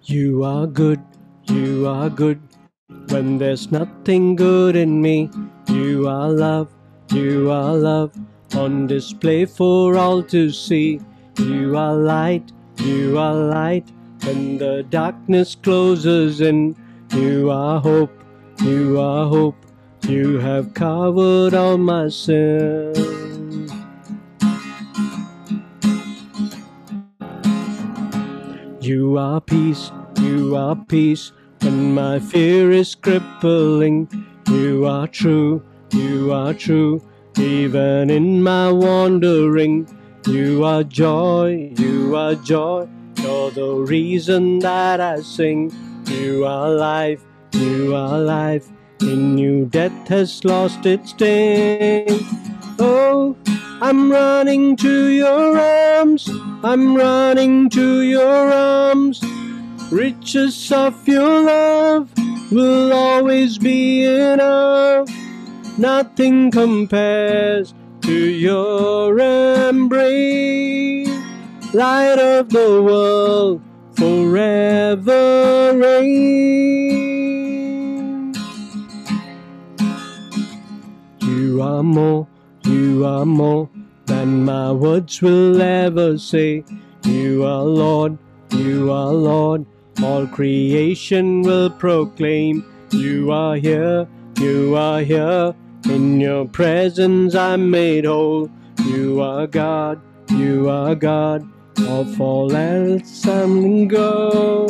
You are good, you are good, when there's nothing good in me. You are love, on display for all to see. You are light, when the darkness closes in. You are hope, you have covered all my sin. You are peace, when my fear is crippling. You are true, even in my wandering. You are joy, you're the reason that I sing. You are life, in you death has lost its sting. Oh, I'm running to your arms, I'm running to your arms. Riches of your love will always be enough. Nothing compares to your embrace. Light of the world, forever reign. You are more than my words will ever say. You are Lord, all creation will proclaim. You are here, in your presence I'm made whole. You are God, of all else I'm go.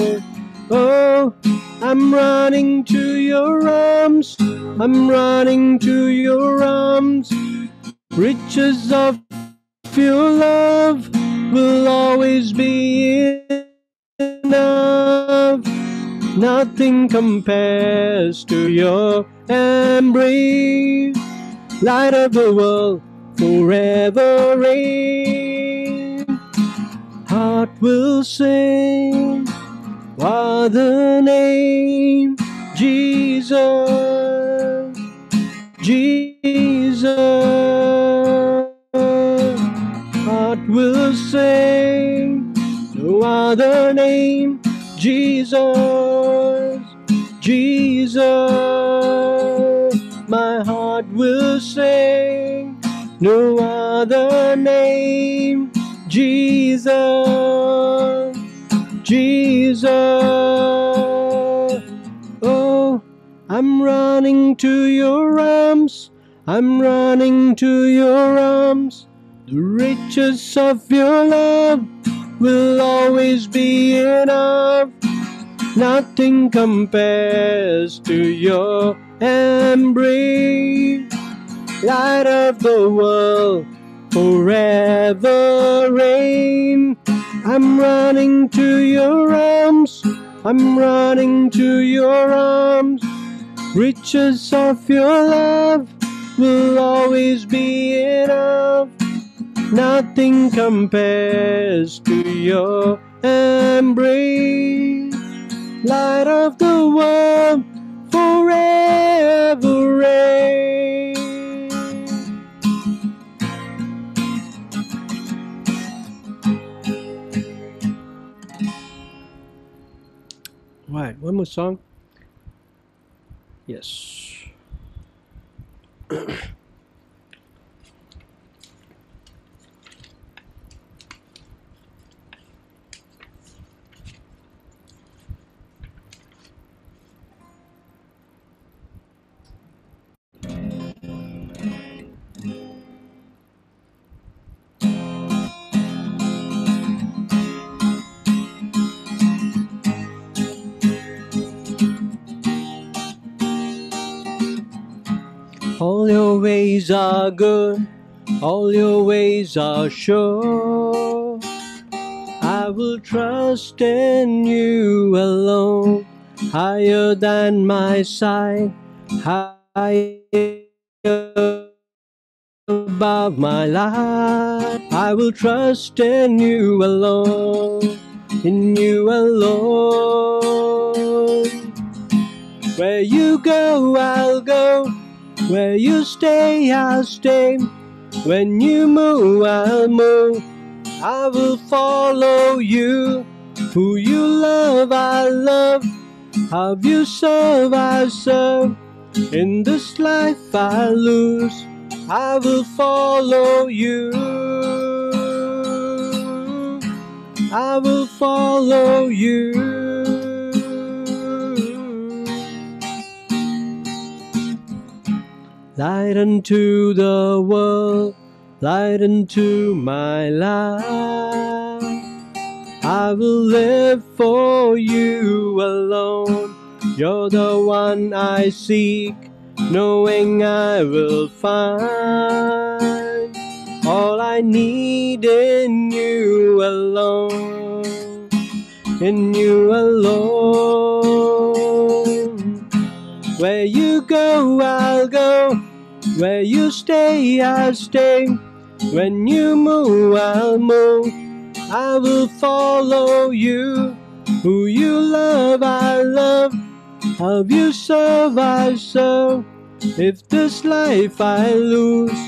Oh, I'm running to your arms, I'm running to your arms. Riches of your love will always be enough. Nothing compares to your embrace. Light of the world, forever reign. Heart will sing, what the name, Jesus, Jesus. Heart will sing, no other name, Jesus, Jesus. My heart will sing, no other name, Jesus, Jesus. Oh, I'm running to your arms, I'm running to your arms. The riches of your love will always be enough. Nothing compares to your embrace. Light of the world, forever reign. I'm running to your arms, I'm running to your arms. Riches of your love will always be enough. Nothing compares to your embrace. Light of the world, forever reign. Right, one more song. Yes. All your ways are good, all your ways are sure. I will trust in you alone, higher than my sight, higher above my life. I will trust in you alone, in you alone. Where you go, I'll go. Where you stay, I'll stay. When you move, I'll move. I will follow you Who you love, I love. How you serve, I serve. In this life I lose, I will follow you. I will follow you. Light unto the world, light unto my life. I will live for you alone. You're the one I seek, knowing I will find all I need in you alone. In you alone. Where you go, I'll go. Where you stay, I'll stay. When you move, I'll move. I will follow you. Who you love, I love. How you serve, I serve. If this life I lose,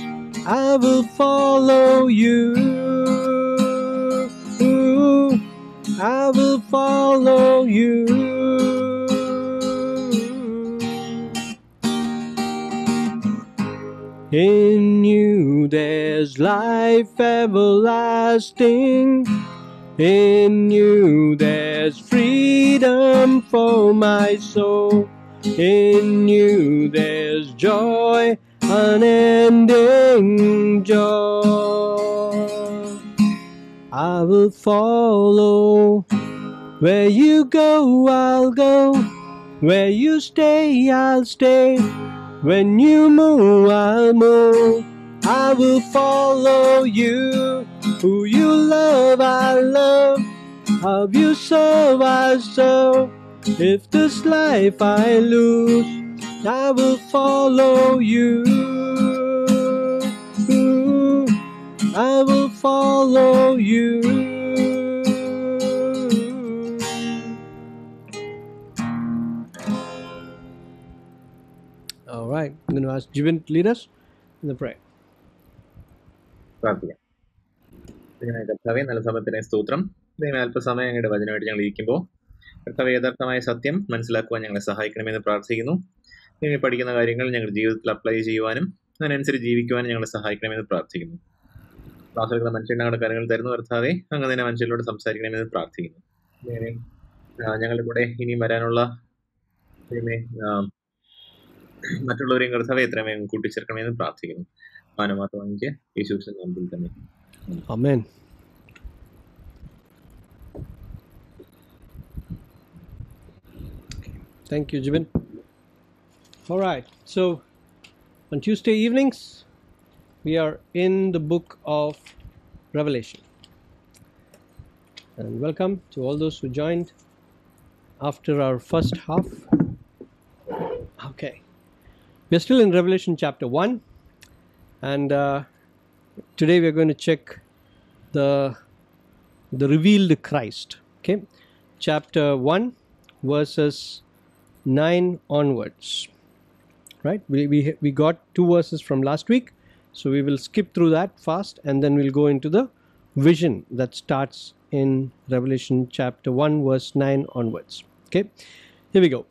I will follow you. I will follow you. In you there's life everlasting. In you there's freedom for my soul. In you there's joy, unending joy. I will follow. Where you go, I'll go. Where you stay, I'll stay. When you move, I'll move. I will follow you. Who you love, I love. How you serve, I serve. If this life I lose, I will follow you. I will follow you. All right, I'm going to ask Jibin to lead us in the prayer. പ്രാർത്ഥിക്കാം. കർത്താവേ, നല്ല സമയത്തിന് സ്തോത്രം. ദൈവമേ, അല്പസമയം അങ്ങയുടെ വചനമായിട്ട് ഞങ്ങൾ ഇരിക്കുമ്പോൾ കർത്താവേ, യഥാർത്ഥമായ സത്യം മനസ്സിലാക്കുവാൻ ഞങ്ങളെ സഹായിക്കണമെന്ന് പ്രാർത്ഥിക്കുന്നു. നിങ്ങൾ പഠിക്കുന്ന കാര്യങ്ങൾ ഞങ്ങളുടെ ജീവിതത്തിൽ അപ്ലൈ ചെയ്യുവാനും അതിനനുസരിച്ച് ജീവിക്കുവാനും ഞങ്ങളെ സഹായിക്കണമെന്ന് പ്രാർത്ഥിക്കുന്നു. ക്ലാസ്സുകളുടെ മനുഷ്യരുടെ കാര്യങ്ങൾ തരുന്ന കർത്താവേ, അങ്ങ് തന്നെ മനുഷ്യരോട് സംസാരിക്കണമെന്ന് പ്രാർത്ഥിക്കുന്നു. ഞങ്ങളുടെ കൂടെ ഇനിയും വരാനുള്ള മറ്റുള്ളവരെയും കർത്താവേ എത്രയും കൂട്ടിച്ചേർക്കണമെന്ന് പ്രാർത്ഥിക്കുന്നു. മാനമാത്രം എനിക്ക് യേശുവിന്റെ നാമത്തിൽ തന്നെ. Amen. Thank you, Jibin. All right, so on Tuesday evenings, we are in the book of Revelation. And welcome to all those who joined after our first half. Okay, we're still in Revelation chapter 1, and today we're going to check the revealed Christ. Okay, chapter 1 verses 9 onwards. Right, we got 2 verses from last week, so we will skip through that fast, and then we'll go into the vision that starts in Revelation chapter 1 verse 9 onwards. Okay, here we go.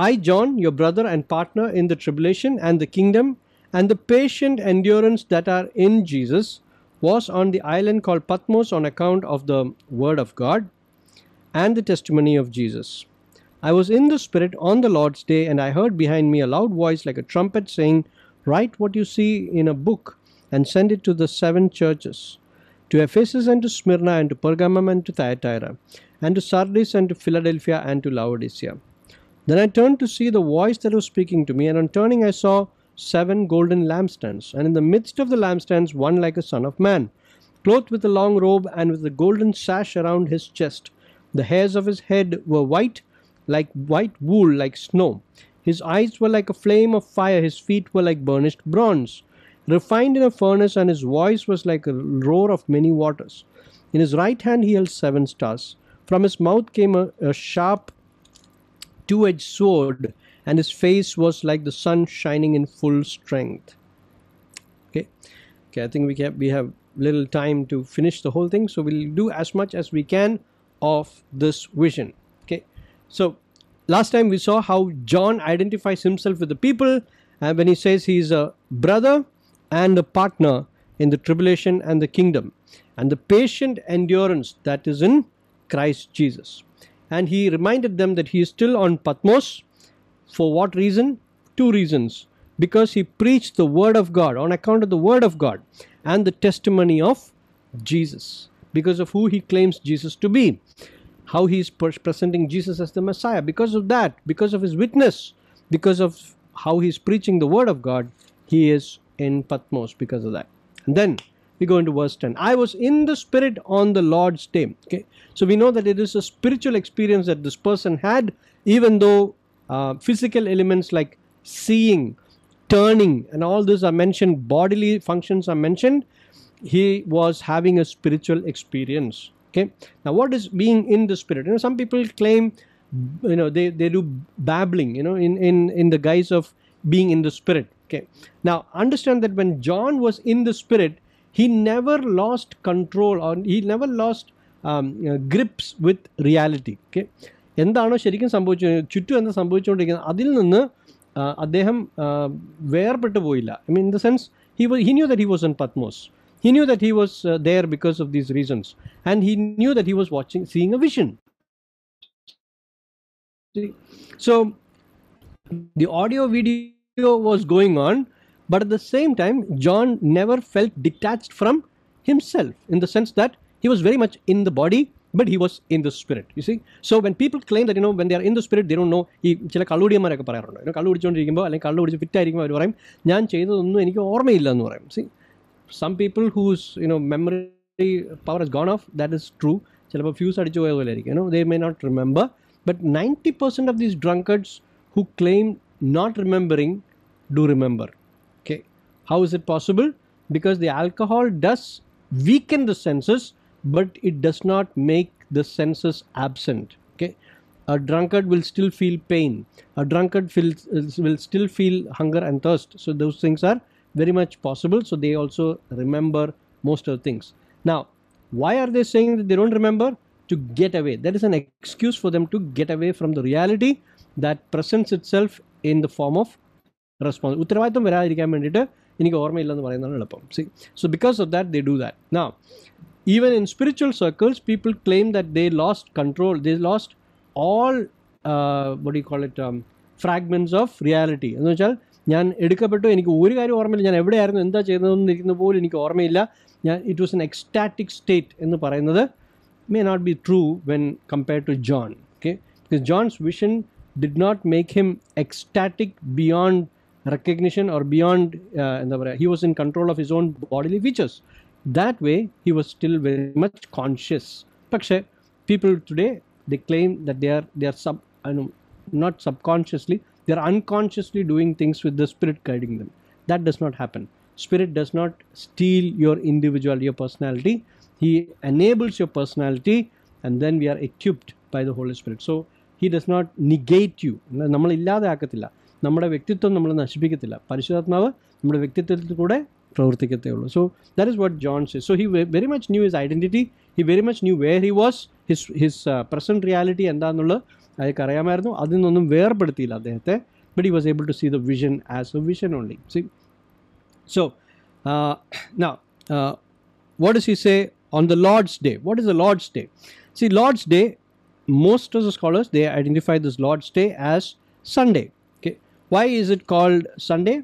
I, John, your brother and partner in the tribulation and the kingdom and the patient endurance that are in Jesus, was on the island called Patmos on account of the word of God and the testimony of Jesus. I was in the Spirit on the Lord's day, and I heard behind me a loud voice like a trumpet saying, "Write what you see in a book and send it to the 7 churches, to Ephesus and to Smyrna and to Pergamum and to Thyatira and to Sardis and to Philadelphia and to Laodicea." Then I turned to see the voice that was speaking to me, and on turning I saw 7 golden lampstands, and in the midst of the lampstands one like a son of man, clothed with a long robe and with a golden sash around his chest. The hairs of his head were white, like white wool, like snow. His eyes were like a flame of fire, his feet were like burnished bronze, refined in a furnace, and his voice was like a roar of many waters. In his right hand he held 7 stars. From his mouth came a sharp 2-edged sword, and his face was like the sun shining in full strength. Okay, I think we have little time to finish the whole thing, so we'll do as much as we can of this vision. Okay, so last time we saw how John identifies himself with the people, and when he says he's a brother and a partner in the tribulation and the kingdom, and the patient endurance that is in Christ Jesus. And he reminded them that he is still on Patmos. For what reason? Two reasons. Because he preached the word of God, on account of the word of God and the testimony of Jesus, because of who he claims Jesus to be, how he is presenting Jesus as the Messiah. Because of that, because of his witness, because of how he is preaching the word of God, he is in Patmos because of that. And then we go into verse 10. I was in the Spirit on the Lord's day. Okay, so we know that it is a spiritual experience that this person had, even though physical elements like seeing, turning, and all this are mentioned, bodily functions are mentioned, he was having a spiritual experience. Okay, now what is being in the Spirit? You know, some people claim, you know, they do babbling, you know, in the guise of being in the Spirit. Okay, now understand that when John was in the Spirit, he never lost control, or he never lost grips with reality. Okay, എന്താണോ ശരിക്കും സംഭവിച്ചത്, ചുറ്റും എന്താ സംഭവിച്ചുകൊണ്ടിരിക്കുന്നത്, അതിൽ നിന്ന് അദ്ദേഹം വേർപെട്ടു പോയില്ല. I mean, in the sense, he knew that he was in Patmos. He knew that he was there because of these reasons, and he knew that he was seeing a vision. So the audio video was going on, but at the same time John never felt detached from himself, in the sense that he was very much in the body, but he was in the Spirit. You see, so when people claim that, you know, when they are in the Spirit, they don't know, ഈ ചില കള്ളുടിയന്മാരൊക്കെ പറയാറുണ്ട്, കള്ളു കുടിച്ചുകൊണ്ടിരിക്കുമ്പോൾ അല്ലെങ്കിൽ കള്ളു കുടിച്ച് ഫിറ്റായിരിക്കുമ്പോൾ അവർ പറയും, ഞാൻ ചെയ്തതൊന്നും എനിക്ക് ഓർമ്മയില്ല എന്ന് പറയും. See, some people whose, you know, memory power has gone off, that is true. ചിലപ്പോൾ ഫ്യൂസ് അടിച്ചു പോയ പോലെ ആയിരിക്കും, you know, they may not remember. But 90% of these drunkards who claim not remembering do remember. Okay, how is it possible? Because the alcohol does weaken the senses, but it does not make the senses absent. Okay, a drunkard will still feel pain, a drunkard will still feel hunger and thirst, so those things are very much possible. So they also remember most of the things. Now, why are they saying that they don't remember? To get away. That is an excuse for them to get away from the reality that presents itself in the form of response. ഉത്തരവാദിത്വം വരാതിരിക്കാൻ വേണ്ടിയിട്ട് എനിക്ക് ഓർമ്മയില്ലെന്ന് പറയുന്നതാണ് എളുപ്പം. See, so because of that they do that. Now, even in spiritual circles, people claim that they lost control, they lost all what do you call it, fragments of reality. എന്ന് വെച്ചാൽ ഞാൻ എടുക്കപ്പെട്ടു, എനിക്ക് ഒരു കാര്യം ഓർമ്മയില്ല, ഞാൻ എവിടെയായിരുന്നു, എന്താ ചെയ്തതെന്ന് ഇരിക്കുന്ന പോലും എനിക്ക് ഓർമ്മയില്ല, it was an ecstatic state എന്ന് പറയുന്നത് may not be true when compared to John. Okay, because John's vision did not make him ecstatic beyond recognition or beyond he was in control of his own bodily features. That way he was still very much conscious. But people today, they claim that they are not subconsciously, they are unconsciously doing things with the Spirit guiding them. That does not happen. Spirit does not steal your individuality, your personality. He enables your personality, and then we are equipped by the Holy Spirit. So he does not negate you. നമ്മൾ ഇല്ലാതാക്കത്തില്ല, നമ്മുടെ വ്യക്തിത്വം നമ്മൾ നശിപ്പിക്കത്തില്ല. പരിശുദ്ധാത്മാവ് നമ്മുടെ വ്യക്തിത്വത്തിൽ കൂടെ പ്രവർത്തിക്കത്തേ ഉള്ളൂ. So that is what John says. So he very much knew his identity. He very much knew where he was, his present reality എന്താണെന്നുള്ളത് അയാൾക്ക് അറിയാമായിരുന്നു. അതിൽ നിന്നൊന്നും വേർപെടുത്തിയില്ല അദ്ദേഹത്തെ. But he was able to see the vision as a vision only. See, so now what does he say on the Lord's day? What is the Lord's day? See, Lord's day, most of the scholars, they identify this Lord's day as Sunday. Okay, why is it called Sunday?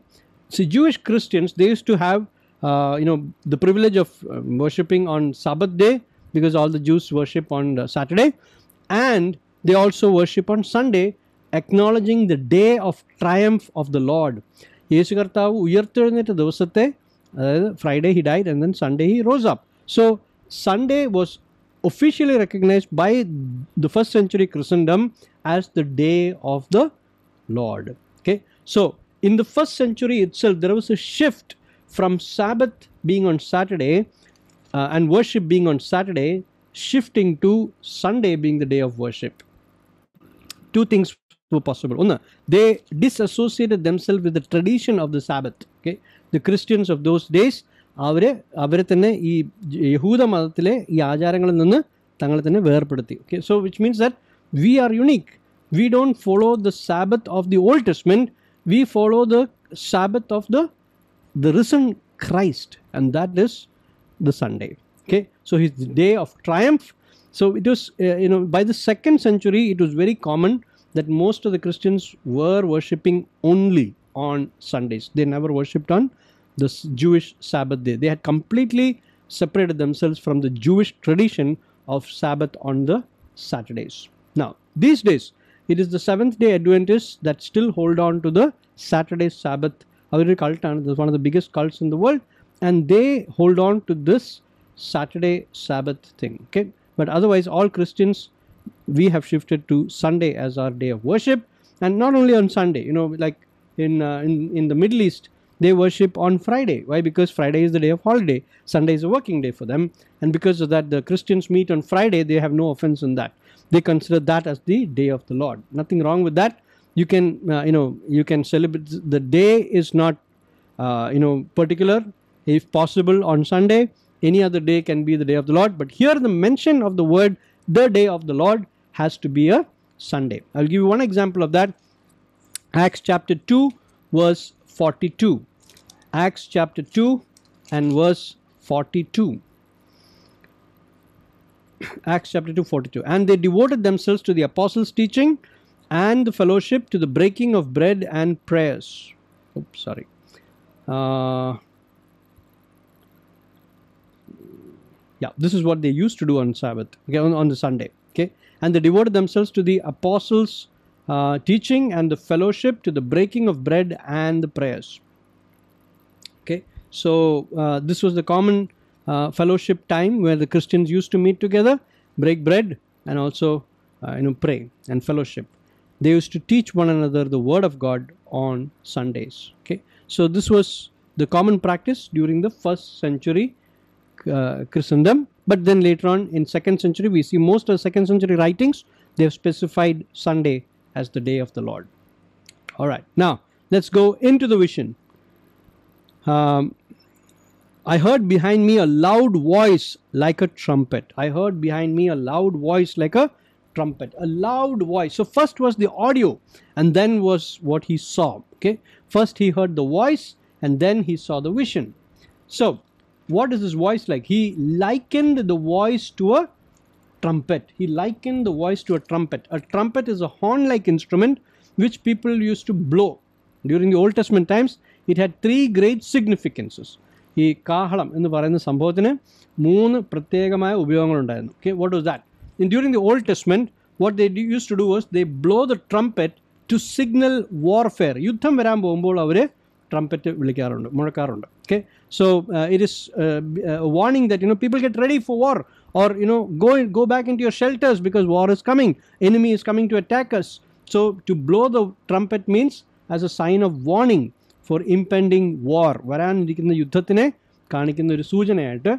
See, Jewish Christians, they used to have the privilege of worshipping on Sabbath day, because all the Jews worship on Saturday, and they also worship on Sunday, acknowledging the day of triumph of the Lord. യേശു കർത്താവ് ഉയർത്തെഴുന്നേറ്റ ദിവസത്തെ, അതായത് Friday he died and then Sunday he rose up. So Sunday was officially recognized by the first century Christendom as the day of the Lord. Okay, so in the first century itself, there was a shift from Sabbath being on Saturday and worship being on Saturday, shifting to Sunday being the day of worship. Two things were possible. One, they disassociated themselves with the tradition of the Sabbath. Okay, the Christians of those days, അവരെ തന്നെ ഈ യഹൂദ മതത്തിലെ ഈ ആചാരങ്ങളിൽ നിന്ന് തങ്ങളെ തന്നെ വേർപെടുത്തി. Okay, so which means that we are unique. We don't follow the Sabbath of the Old Testament, we follow the Sabbath of the risen Christ, and that is the Sunday. Okay, so his day of triumph. So it was by the 2nd century it was very common that most of the Christians were worshipping only on Sundays. They never worshipped on the Jewish Sabbath day. They had completely separated themselves from the Jewish tradition of Sabbath on the Saturdays. Now these days it is the Seventh Day Adventists that still hold on to the Saturday Sabbath. Our cult, and this is one of the biggest cults in the world, and they hold on to this Saturday Sabbath thing. Okay, but otherwise all Christians, we have shifted to Sunday as our day of worship. And not only on Sunday, like in the Middle East, they worship on Friday. Why? Because Friday is the day of holiday, Sunday is a working day for them, and because of that the Christians meet on Friday. They have no offense in that. They consider that as the day of the Lord. Nothing wrong with that. You can you can celebrate. The day is not particular. If possible on Sunday, any other day can be the day of the Lord, but here the mention of the word the day of the Lord has to be a Sunday. I'll give you one example of that. Acts chapter 2 verse 42. Acts chapter 2 and verse 42. Acts chapter 2 42. And they devoted themselves to the apostles' teaching and the fellowship, to the breaking of bread and prayers. Oops, sorry. This is what they used to do on Sabbath, okay, on the Sunday. Okay, and they devoted themselves to the apostles' teaching and the fellowship, to the breaking of bread and the prayers. Okay, so this was the common fellowship time where the Christians used to meet together, break bread, and also pray and fellowship. They used to teach one another the word of God on Sundays. Okay, so this was the common practice during the 1st century Christendom. But then later on in 2nd century, we see most of the 2nd century writings, they have specified Sunday as the day of the Lord. All right, now let's go into the vision. I heard behind me a loud voice like a trumpet. I heard behind me a loud voice like a trumpet. A loud voice. So first was the audio, and then was what he saw. Okay, first he heard the voice, and then he saw the vision. So what is his voice like? He likened the voice to a trumpet. He likened the voice to a trumpet. A trumpet is a horn-like instrument which people used to blow. During the Old Testament times, it had 3 great significances. ഈ കാഹളം എന്ന് പറയുന്ന സംഭവത്തിന് 3 പ്രത്യേകമായ ഉപയോഗങ്ങളുണ്ടായിരുന്നു. Okay, what was that? During the Old Testament, what they used to do was they blow the trumpet to signal warfare. യുദ്ധം വരാൻ പോകുമ്പോൾ അവർ trumpet വിളിക്കാറുണ്ട്, മുഴക്കാറുണ്ട്. Okay, so it is a warning that people get ready for war, or go back into your shelters because war is coming, enemy is coming to attack us. So to blow the trumpet means as a sign of warning for impending war. വരാനിരിക്കുന്ന യുദ്ധത്തിനെ കാണിക്കുന്ന ഒരു സൂചനയായിട്ട്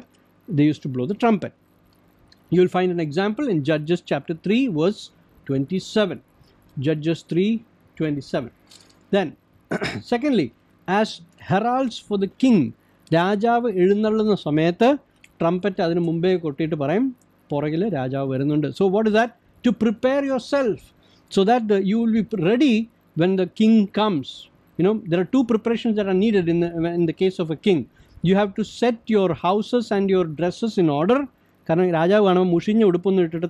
they used to blow the trumpet. You will find an example in Judges chapter 3 verse 27. Judges 3:27. Then secondly, as heralds for the king, രാജാവ് എഴുന്നള്ളുന്ന സമയത്ത് trumpet അതിന് മുമ്പേ കൊട്ടിയിട്ട് പറയും പുറകിൽ രാജാവ് വരുന്നുണ്ട്. So what is that? To prepare yourself so that you will be ready when the king comes. There are 2 preparations that are needed in the case of a king. You have to set your houses and your dresses in order. കാരണം രാജാവ് കാണുമ്പോൾ മുഷിഞ്ഞ ഉടുപ്പൊന്നും ഇട്ടിട്ട്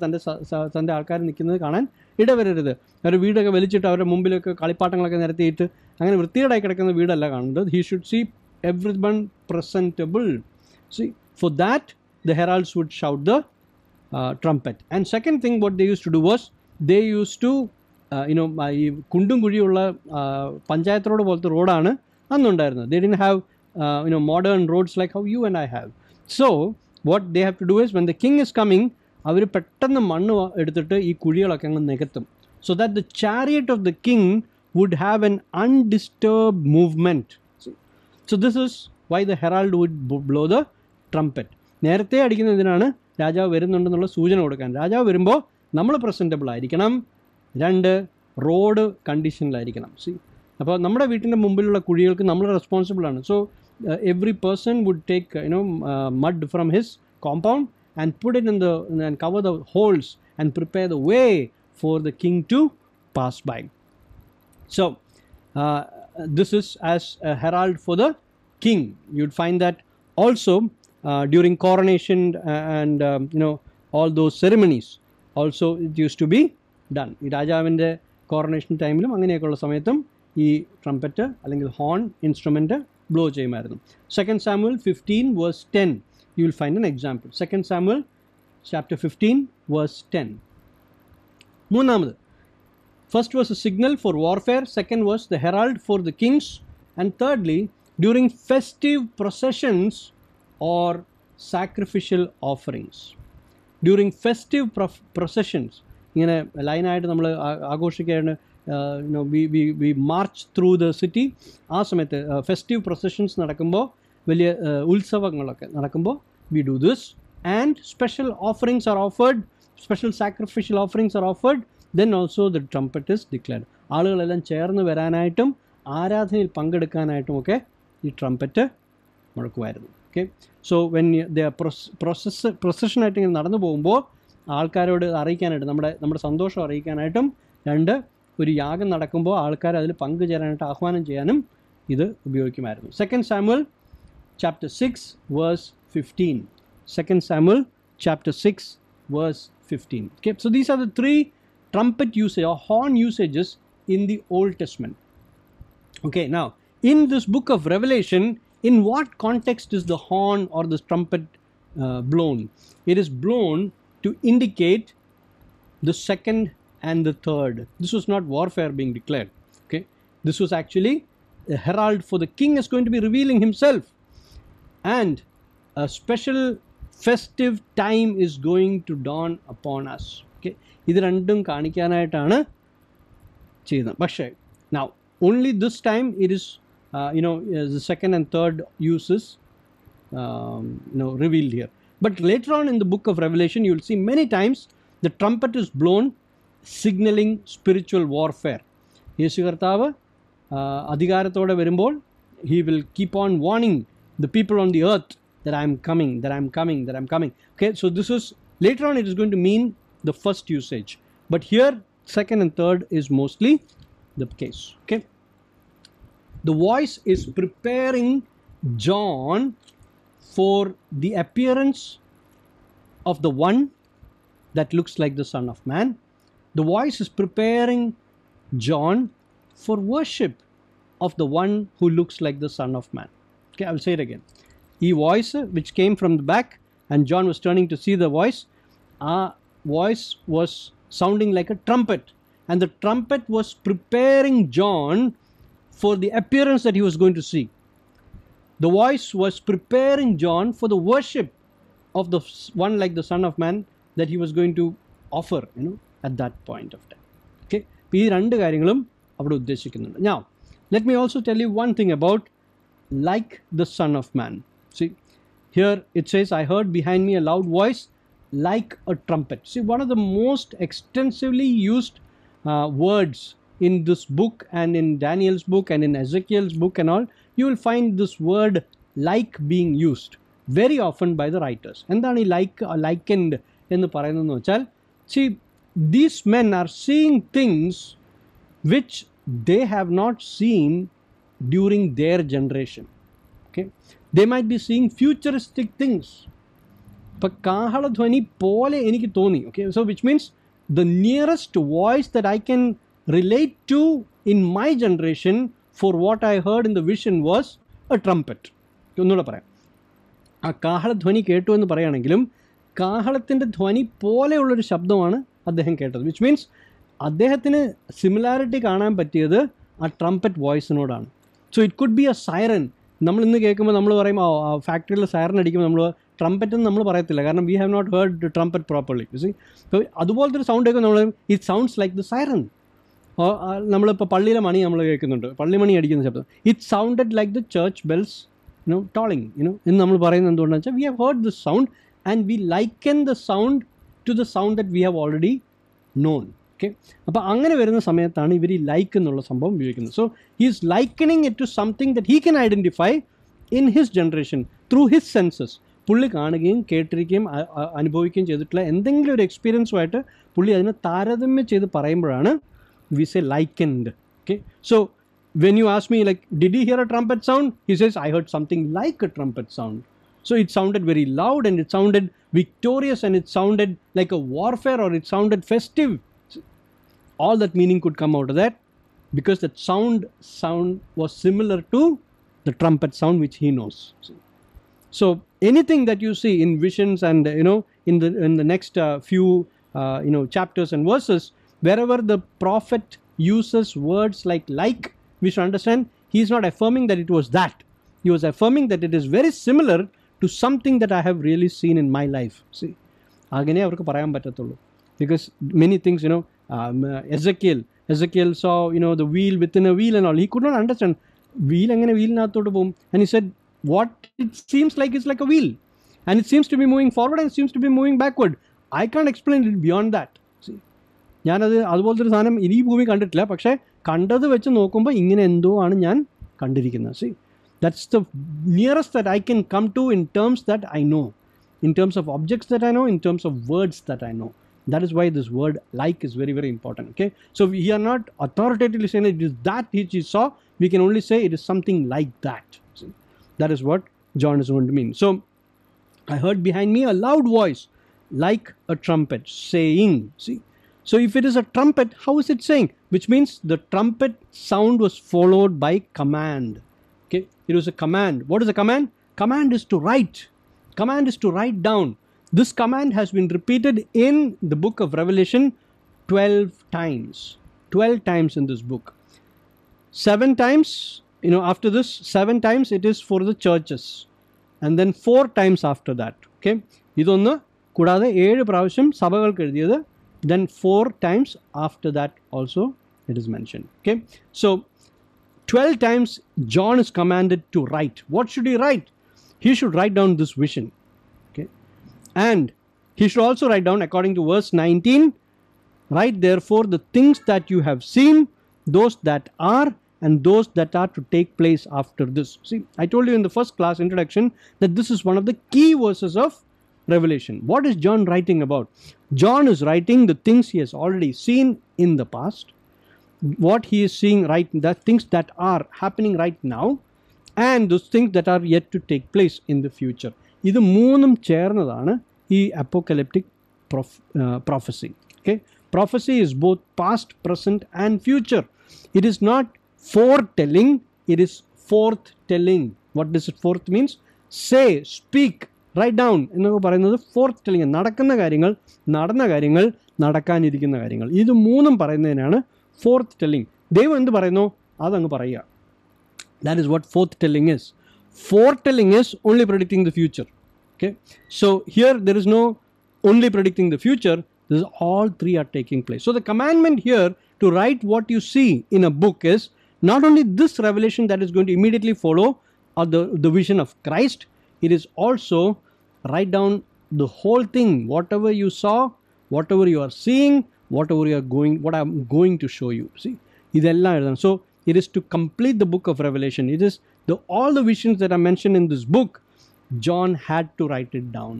തൻ്റെ ആൾക്കാർ നിൽക്കുന്നത് കാണാൻ ഇടവരരുത്. അവരുടെ വീടൊക്കെ വലിച്ചിട്ട് അവരുടെ മുമ്പിലൊക്കെ കളിപ്പാട്ടങ്ങളൊക്കെ നിരത്തിയിട്ട് അങ്ങനെ വൃത്തികേടായി കിടക്കുന്ന വീടല്ല കാണേണ്ടത്. He should see everyone presentable. See, for that the heralds would shout the trumpet. And second thing what they used to do was they used to ഈ കുണ്ടും കുഴിയുള്ള പഞ്ചായത്ത് റോഡ് പോലത്തെ റോഡാണ് അന്നുണ്ടായിരുന്നത്. They didn't have modern roads like how you and I have. So what they have to do is when the king is coming, അവർ പെട്ടെന്ന് മണ്ണ് എടുത്തിട്ട് ഈ കുഴികളൊക്കെ അങ്ങ് നികത്തും. So that the chariot of the king would have an undisturbed movement. So this is why the herald would blow the trumpet. നേരത്തെ അടിക്കുന്നതിനാണ് രാജാവ് വരുന്നുണ്ടെന്നുള്ള സൂചന കൊടുക്കാൻ. രാജാവ് വരുമ്പോൾ നമ്മൾ പ്രസൻറ്റബിൾ ആയിരിക്കണം. 2 റോഡ് കണ്ടീഷനിലായിരിക്കണം. അപ്പോൾ നമ്മുടെ വീട്ടിൻ്റെ മുമ്പിലുള്ള കുഴികൾക്ക് നമ്മൾ റെസ്പോൺസിബിൾ ആണ്. So every person would take mud from his compound and put it and cover the holes and prepare the way for the king to pass by. So this is as a herald for the king. You'd find that also during coronation and all those ceremonies also it used to be done. ഈ രാജാവിൻ്റെ കോറണേഷൻ ടൈമിലും അങ്ങനെയൊക്കെയുള്ള സമയത്തും ഈ trumpet അല്ലെങ്കിൽ horn instrument blow ചെയ്യുമായിരുന്നു. 2 Samuel 15 verse 10 you will find an example. 2 Samuel chapter 15 verse 10. മൂന്നാമത്, first was a signal for warfare, second was the herald for the kings, and thirdly during festive processions or sacrificial offerings. During festive processions, ഇങ്ങനെ ലൈനായിട്ട് നമ്മൾ ആഘോഷിക്കുകയാണ്, we march through the city. ആ സമയത്ത് festive processions നടക്കുമ്പോൾ, വലിയ ഉത്സവങ്ങളൊക്കെ നടക്കുമ്പോൾ we do this. And special offerings are offered, special sacrificial offerings are offered. Then also the trumpet is declared. ആളുകളെല്ലാം ചേർന്ന് വരാനായിട്ടും ആരാധനയിൽ പങ്കെടുക്കാനായിട്ടുമൊക്കെ ഈ ട്രംപറ്റ് മുഴക്കുമായിരുന്നു. ഓക്കെ, സോ വെൻ പ്രൊസഷനായിട്ട് ഇങ്ങനെ നടന്നു പോകുമ്പോൾ ആൾക്കാരോട് അറിയിക്കാനായിട്ട്, നമ്മുടെ സന്തോഷം അറിയിക്കാനായിട്ടും, ഒരു യാഗം നടക്കുമ്പോൾ ആൾക്കാർ അതിൽ പങ്കുചേരാനായിട്ട് ആഹ്വാനം ചെയ്യാനും ഇത് ഉപയോഗിക്കുമായിരുന്നു. 2 Samuel chapter 6 verse 15. 2 Samuel chapter 6 verse 15. Okay, so these are the three trumpet usage or horn usages in the Old Testament. Okay, now in this book of Revelation, in what context is the horn or the trumpet blown? It is blown to indicate the second and the third. This was not warfare being declared. Okay, this was actually a herald for the king is going to be revealing himself, and a special festive time is going to dawn upon us. Okay, ഇത് രണ്ടും കാണിക്കാനായിട്ടാണ് ചെയ്യുന്നത്. പക്ഷേ now only this time it is the second and third uses revealed here. But later on in the book of Revelation, you will see many times the trumpet is blown signaling spiritual warfare. യേശു കർത്താവ് അധികാരത്തോടെ വരുമ്പോൾ he will keep on warning the people on the earth that I am coming, that I am coming, that I am coming. Okay, so this is later on it is going to mean the first usage, but here second and third is mostly the case. Okay, the voice is preparing John for the appearance of the one that looks like the Son of Man. The voice is preparing John for worship of the one who looks like the Son of Man. Okay, I will say it again. The voice which came from the back and John was turning to see the voice, voice was sounding like a trumpet, and the trumpet was preparing John for the appearance that he was going to see. The voice was preparing John for the worship of the one like the Son of Man that he was going to offer, at that point of time. Okay, ഈ രണ്ട് കാര്യങ്ങളും അവിടെ ഉദ്ദേശിക്കുന്നുണ്ട്. Now, let me also tell you one thing about like the Son of Man. See, here it says, I heard behind me a loud voice like a trumpet. See, one of the most extensively used words in this book and in Daniel's book and in Ezekiel's book and all, you will find this word like being used very often by the writers. എന്താണ് ഈ likened എന്ന് പറയുന്നതെന്ന് വെച്ചാൽ, see, these men are seeing things which they have not seen during their generation. Okay, they might be seeing futuristic things. ഇപ്പം കാഹളധ്വനി പോലെ എനിക്ക് തോന്നി. Okay, so which means the nearest voice that I can relate to in my generation for what I heard in the vision was a trumpet. ഒന്നുകൂടെ പറയാം, ആ കാഹളധ്വനി കേട്ടു എന്ന് പറയുകയാണെങ്കിലും കാഹളത്തിൻ്റെ ധ്വനി പോലെയുള്ളൊരു ശബ്ദമാണ് അദ്ദേഹം കേട്ടത്. വിച്ച് മീൻസ് അദ്ദേഹത്തിന് സിമിലാരിറ്റി കാണാൻ പറ്റിയത് ആ ട്രംപറ്റ് വോയിസിനോടാണ്. So it could be a siren. നമ്മൾ ഇന്ന് കേൾക്കുമ്പോൾ നമ്മൾ പറയും ഫാക്ടറിയിൽ സൈറൻ അടിക്കുമ്പോൾ നമ്മൾ ട്രംപറ്റ് എന്ന് നമ്മൾ പറയത്തില്ല, കാരണം we have not heard trumpet properly. So അതുപോലത്തെ ഒരു സൗണ്ട് കേൾക്കുമ്പോൾ നമ്മൾ it sounds like the siren. നമ്മളിപ്പോൾ പള്ളിയിലെ മണി നമ്മൾ കേൾക്കുന്നുണ്ട്, പള്ളിമണി അടിക്കുന്ന ശബ്ദം. It sounded like the church bells tolling എന്ന് നമ്മൾ പറയുന്നത് എന്തുകൊണ്ടാണെന്ന് വെച്ചാൽ we have heard this sound and we liken the sound to the sound that we have already known. Okay, അപ്പോൾ അങ്ങനെ വരുന്ന സമയത്താണ് ഇവർ ഈ ലൈക്ക് എന്നുള്ള സംഭവം ഉപയോഗിക്കുന്നത്. So he is likening it to something that he can identify in his generation, through his senses, പുള്ളി കാണുകയും കേട്ടിരിക്കുകയും അനുഭവിക്കുകയും ചെയ്തിട്ടുള്ള എന്തെങ്കിലും ഒരു എക്സ്പീരിയൻസുമായിട്ട് പുള്ളി അതിനെ താരതമ്യം ചെയ്ത് പറയുമ്പോഴാണ് we say likened. Okay, so when you ask me, like, did he hear a trumpet sound? He says, I heard something like a trumpet sound. So it sounded very loud, and it sounded victorious, and it sounded like a warfare, or it sounded festive. All that meaning could come out of that, because that sound was similar to the trumpet sound which he knows. So anything that you see in visions and in the next few chapters and verses, wherever the prophet uses words like, we should understand he is not affirming that it was that. He was affirming that it is very similar to something that I have really seen in my life. See, agane avarku parayan pattathullu, because many things, Ezekiel saw the wheel within a wheel and all. He could not understand wheel engane wheel naathodu povum, and he said what it seems like is like a wheel, and it seems to be moving forward and it seems to be moving backward. I can't explain it beyond that. See, ഞാനത് അതുപോലത്തെ ഒരു സാധനം ഇനി ഭൂമി കണ്ടിട്ടില്ല, പക്ഷേ കണ്ടത് വെച്ച് നോക്കുമ്പോൾ ഇങ്ങനെ എന്തോ ആണ് ഞാൻ കണ്ടിരിക്കുന്നത്. See, that's the nearest that I can come to in terms that I know, in terms of objects that I know, in terms of words that I know. That is why this word like is very, very important. Okay, so we are not authoritatively saying it is that which he saw. We can only say it is something like that. See, that is what John is going to mean. So I heard behind me a loud voice like a trumpet saying. See, so if it is a trumpet, how is it saying? Which means the trumpet sound was followed by command. Okay, it was a command. What is a command? Command is to write. Command is to write down. This command has been repeated in the book of Revelation 12 times. 12 times in this book. 7 times, after this, 7 times it is for the churches. And then 4 times after that. Okay, idonnu kudade 7 പ്രാവശ്യം സഭകൾക്ക് എഴുതിയത്. Then 4 times after that also it is mentioned. Okay, so 12 times John is commanded to write. What should he write? He should write down this vision. Okay, and he should also write down, according to verse 19, write therefore the things that you have seen, those that are, and those that are to take place after this. See, I told you in the first class introduction that this is one of the key verses of Revelation. What is John writing about? John is writing the things he has already seen in the past, what he is seeing right, the things that are happening right now, and those things that are yet to take place in the future. ഇത് മൂന്നും ചേർന്നതാണ് ഈ apocalyptic prophecy. Okay, prophecy is both past, present and future. It is not foretelling, it is forthtelling. What does it forth means? Say, speak, write down എന്നൊക്കെ പറയുന്നത് fourth telling. നടക്കുന്ന കാര്യങ്ങൾ, നടന്ന കാര്യങ്ങൾ, നടക്കാനിരിക്കുന്ന കാര്യങ്ങൾ, ഇത് മൂന്നും പറയുന്നതിനാണ് ഫോർത്ത് ടെല്ലിംഗ്. ദൈവം എന്ത് പറയുന്നു അതങ്ങ് പറയുക. That is what forthtelling is. Foretelling is only predicting the future. Okay, so here there is no only predicting the future. This is all three are taking place. So the commandment here to write what you see in a book is not only this revelation that is going to immediately follow, or the vision of Christ. It is also write down the whole thing, whatever you saw, whatever you are seeing, what I am going to show you. See, so it is to complete the book of Revelation. It is all the visions that are mentioned in this book, John had to write it down.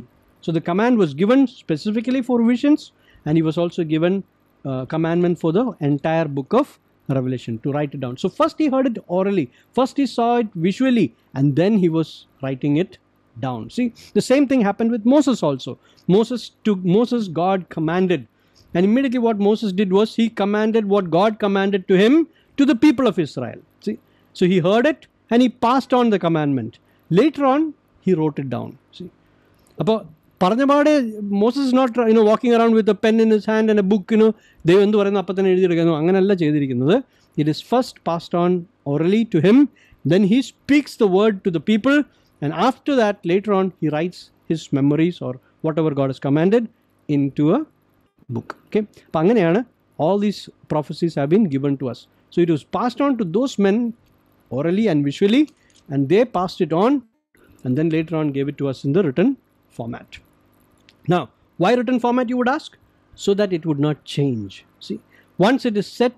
So the command was given specifically for visions, and he was also given commandment for the entire book of Revelation to write it down. So first he heard it orally, first he saw it visually, and then he was writing it down. See, the same thing happened with Moses also. Moses God commanded, and immediately what Moses did was he commanded what God commanded to him to the people of Israel. See, so he heard it and he passed on the commandment. Later on he wrote it down. See, appo പറഞ്ഞപാടെ Moses is not walking around with a pen in his hand and a book, ദൈവം എന്ത് പറയുന്നു അപ്പം തന്നെ എഴുതിയെടുക്കുന്നു, അങ്ങനെയല്ല ചെയ്തിരിക്കുന്നത്. It is first passed on orally to him, then he speaks the word to the people, and after that later on he writes his memories or whatever God has commanded into a book. Okay, അപ്പം അങ്ങനെയാണ് all these prophecies have been given to us. So it was passed on to those men orally and visually, and they passed it on and then later on gave it to us in the written format. Now, why written format, you would ask? So that it would not change. See, once it is set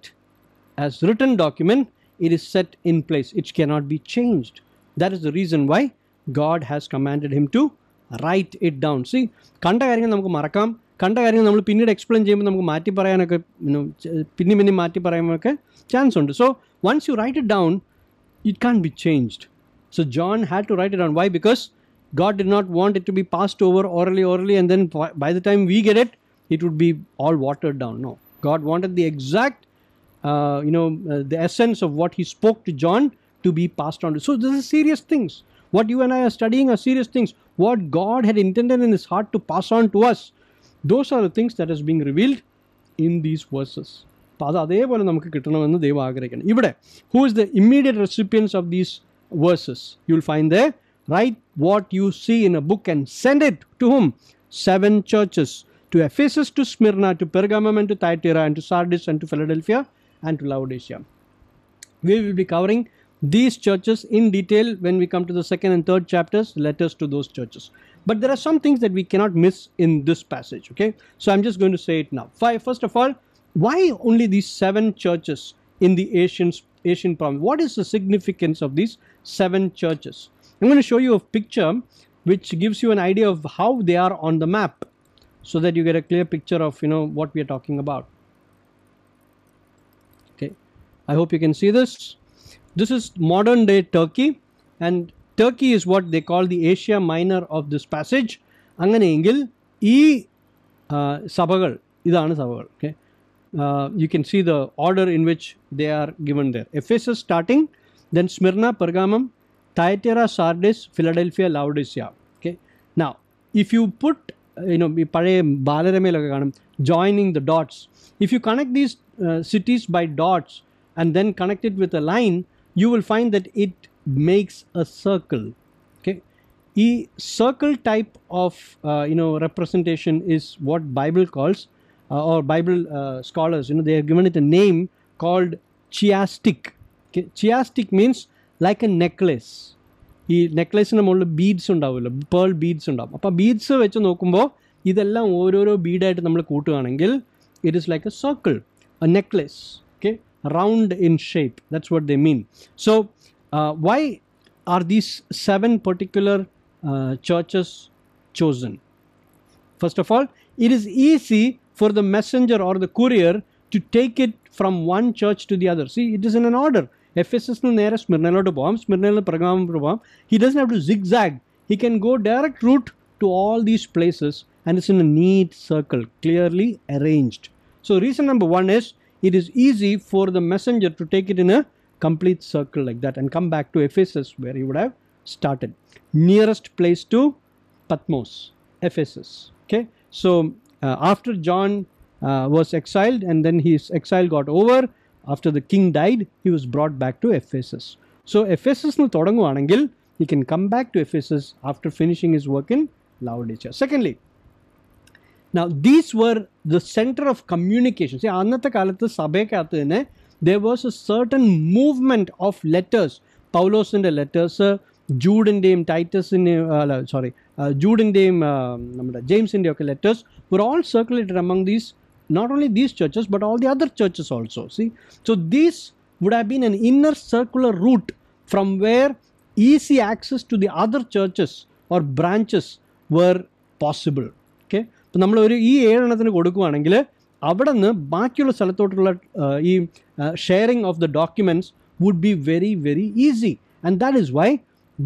as written document, it is set in place. It cannot be changed. That is the reason why God has commanded him to write it down. See, കണ്ട കാര്യങ്ങൾ നമുക്ക് മറക്കാം, കണ്ട കാര്യങ്ങൾ നമ്മൾ പിന്നീട് explain ചെയ്യുമ്പോൾ നമുക്ക് മാറ്റി പറയാനൊക്കെ പിന്നെ മാറ്റി പറയാനൊക്കെ ചാൻസ് ഉണ്ട്. So once you write it down, it can't be changed. So John had to write it down. Why? Because God did not want it to be passed over orally, and then by the time we get it, it would be all watered down. No, God wanted the exact the essence of what he spoke to John to be passed on. So this is serious things. What you and I are studying are serious things. What God had intended in his heart to pass on to us, those are the things that is being revealed in these verses. അപ്പോൾ അത് അതേപോലെ നമുക്ക് കിട്ടണമെന്ന് ദൈവം ആഗ്രഹിക്കണം. ഇവിടെ who is the immediate recipients of these verses? You will find there, write what you see in a book and send it to whom? 7 churches. To Ephesus, to Smyrna, to Pergamum, and to Thyatira, and to Sardis, and to Philadelphia, and to Laodicea. We will be covering these churches in detail when we come to the second and third chapters, letters to those churches. But there are some things that we cannot miss in this passage, okay? So I'm just going to say it now. First of all, why only these 7 churches in the Asian province? What is the significance of these 7 churches? I'm going to show you a picture which gives you an idea of how they are on the map, so that you get a clear picture of what we are talking about. Okay, I hope you can see this. This is modern day Turkey, and Turkey is what they call the Asia Minor of this passage. അങ്ങനെയെങ്കിൽ ഈ സഭകൾ ഇതാണ് സഭകൾ. Okay, you can see the order in which they are given there. Ephesus starting, then Smyrna, Pergamum, Thyatira, Sardis, Philadelphia, Laodicea. Okay, now if you put പഴയ ബാലരമയിലൊക്കെ കാണും joining the dots. If you connect these cities by dots and then connect it with a line, you will find that it makes a circle. Okay, a circle type of representation is what Bible calls or Bible scholars they have given it a name called chiastic. Okay, chiastic means like a necklace. ഈ നെക്ലേസിന് മുകളിൽ beads ഉണ്ടാവുമല്ലോ, pearl beads ഉണ്ടാവും. അപ്പോൾ beads വെച്ച് നോക്കുമ്പോൾ ഇതെല്ലാം ഓരോരോ ബീഡായിട്ട് നമ്മൾ കൂട്ടുകയാണെങ്കിൽ it is like a circle, a necklace. Okay, round in shape. That's what they mean. So why are these 7 particular churches chosen? First of all, it is easy for the messenger or the courier to take it from one church to the other. See, it is in an order. Ephesus നേരെ സ്മിർനയിലോട്ട് പോകാം, സ്മിർനയിൽ പ്രഗാമം പോകാം. He doesn't have to zigzag. He can go direct route to all these places, and it's in a neat circle, clearly arranged. So reason number 1 is it is easy for the messenger to take it in a complete circle like that and come back to Ephesus where he would have started. Nearest place to Patmos, Ephesus. Okay, so after John was exiled, and then his exile got over. After the king died, he was brought back to Ephesus. So Ephesus nu thodanguvaanengil he can come back to Ephesus after finishing his work in Laodicea. Secondly, now these were the center of communication. See, annathe kalathu sabekathu thene there was a certain movement of letters. Paulosinte letters, Jude-ന്റെയും Jude-ന്റെയും നമ്മുടെ ജെയിംസിന്റെ ഒക്കെ letters were all circulated among these, not only these churches but all the other churches also. See, so these would have been an inner circular route from where easy access to the other churches or branches were possible. Okay, അപ്പോൾ നമ്മൾ ഈ 7 എണ്ണത്തിന് കൊടുക്കുകയാണെങ്കിൽ അവിടെ നിന്ന് ബാക്കിയുള്ള സ്ഥലത്തോട്ടുള്ള ഈ sharing of the documents would be very very easy. And that is why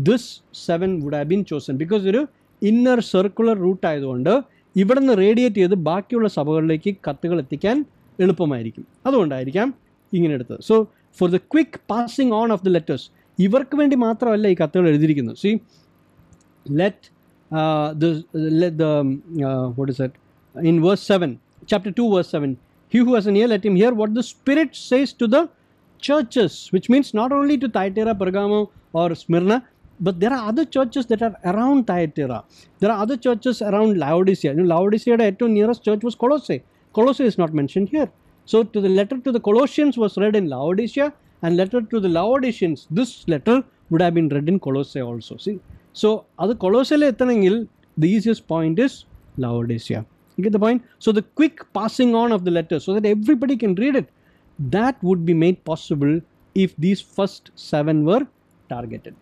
this 7 would have been chosen, because ഒരു ഇന്നർ സർക്കുലർ റൂട്ട് ആയതുകൊണ്ട് ഇവിടെ നിന്ന് റേഡിയേറ്റ് ചെയ്ത് ബാക്കിയുള്ള സഭകളിലേക്ക് കത്തുകൾ എത്തിക്കാൻ എളുപ്പമായിരിക്കും. അതുകൊണ്ടായിരിക്കാം ഇങ്ങനെ എടുത്തത്. So for the quick passing on of the letters, ഇവർക്ക് വേണ്ടി മാത്രമല്ല ഈ കത്തുകൾ എഴുതിയിരിക്കുന്നത്. C, let what is it? In verse 7, chapter 2, verse 7, he who has an ear, let him hear what the Spirit says to the churches, which means not only to Thyatira, Pergamum or Smyrna, but there are other churches that are around Thyatira. There are other churches around Laodicea. Laodicea's nearest church was Colossae. Colossae is not mentioned here. So to the letter to the Colossians was read in Laodicea, and letter to the Laodiceans, this letter would have been read in Colossae also. See, so adu Colossae ethanengil the easiest point is Laodicea. You get the point? So the quick passing on of the letter so that everybody can read it, that would be made possible if these first 7 were targeted.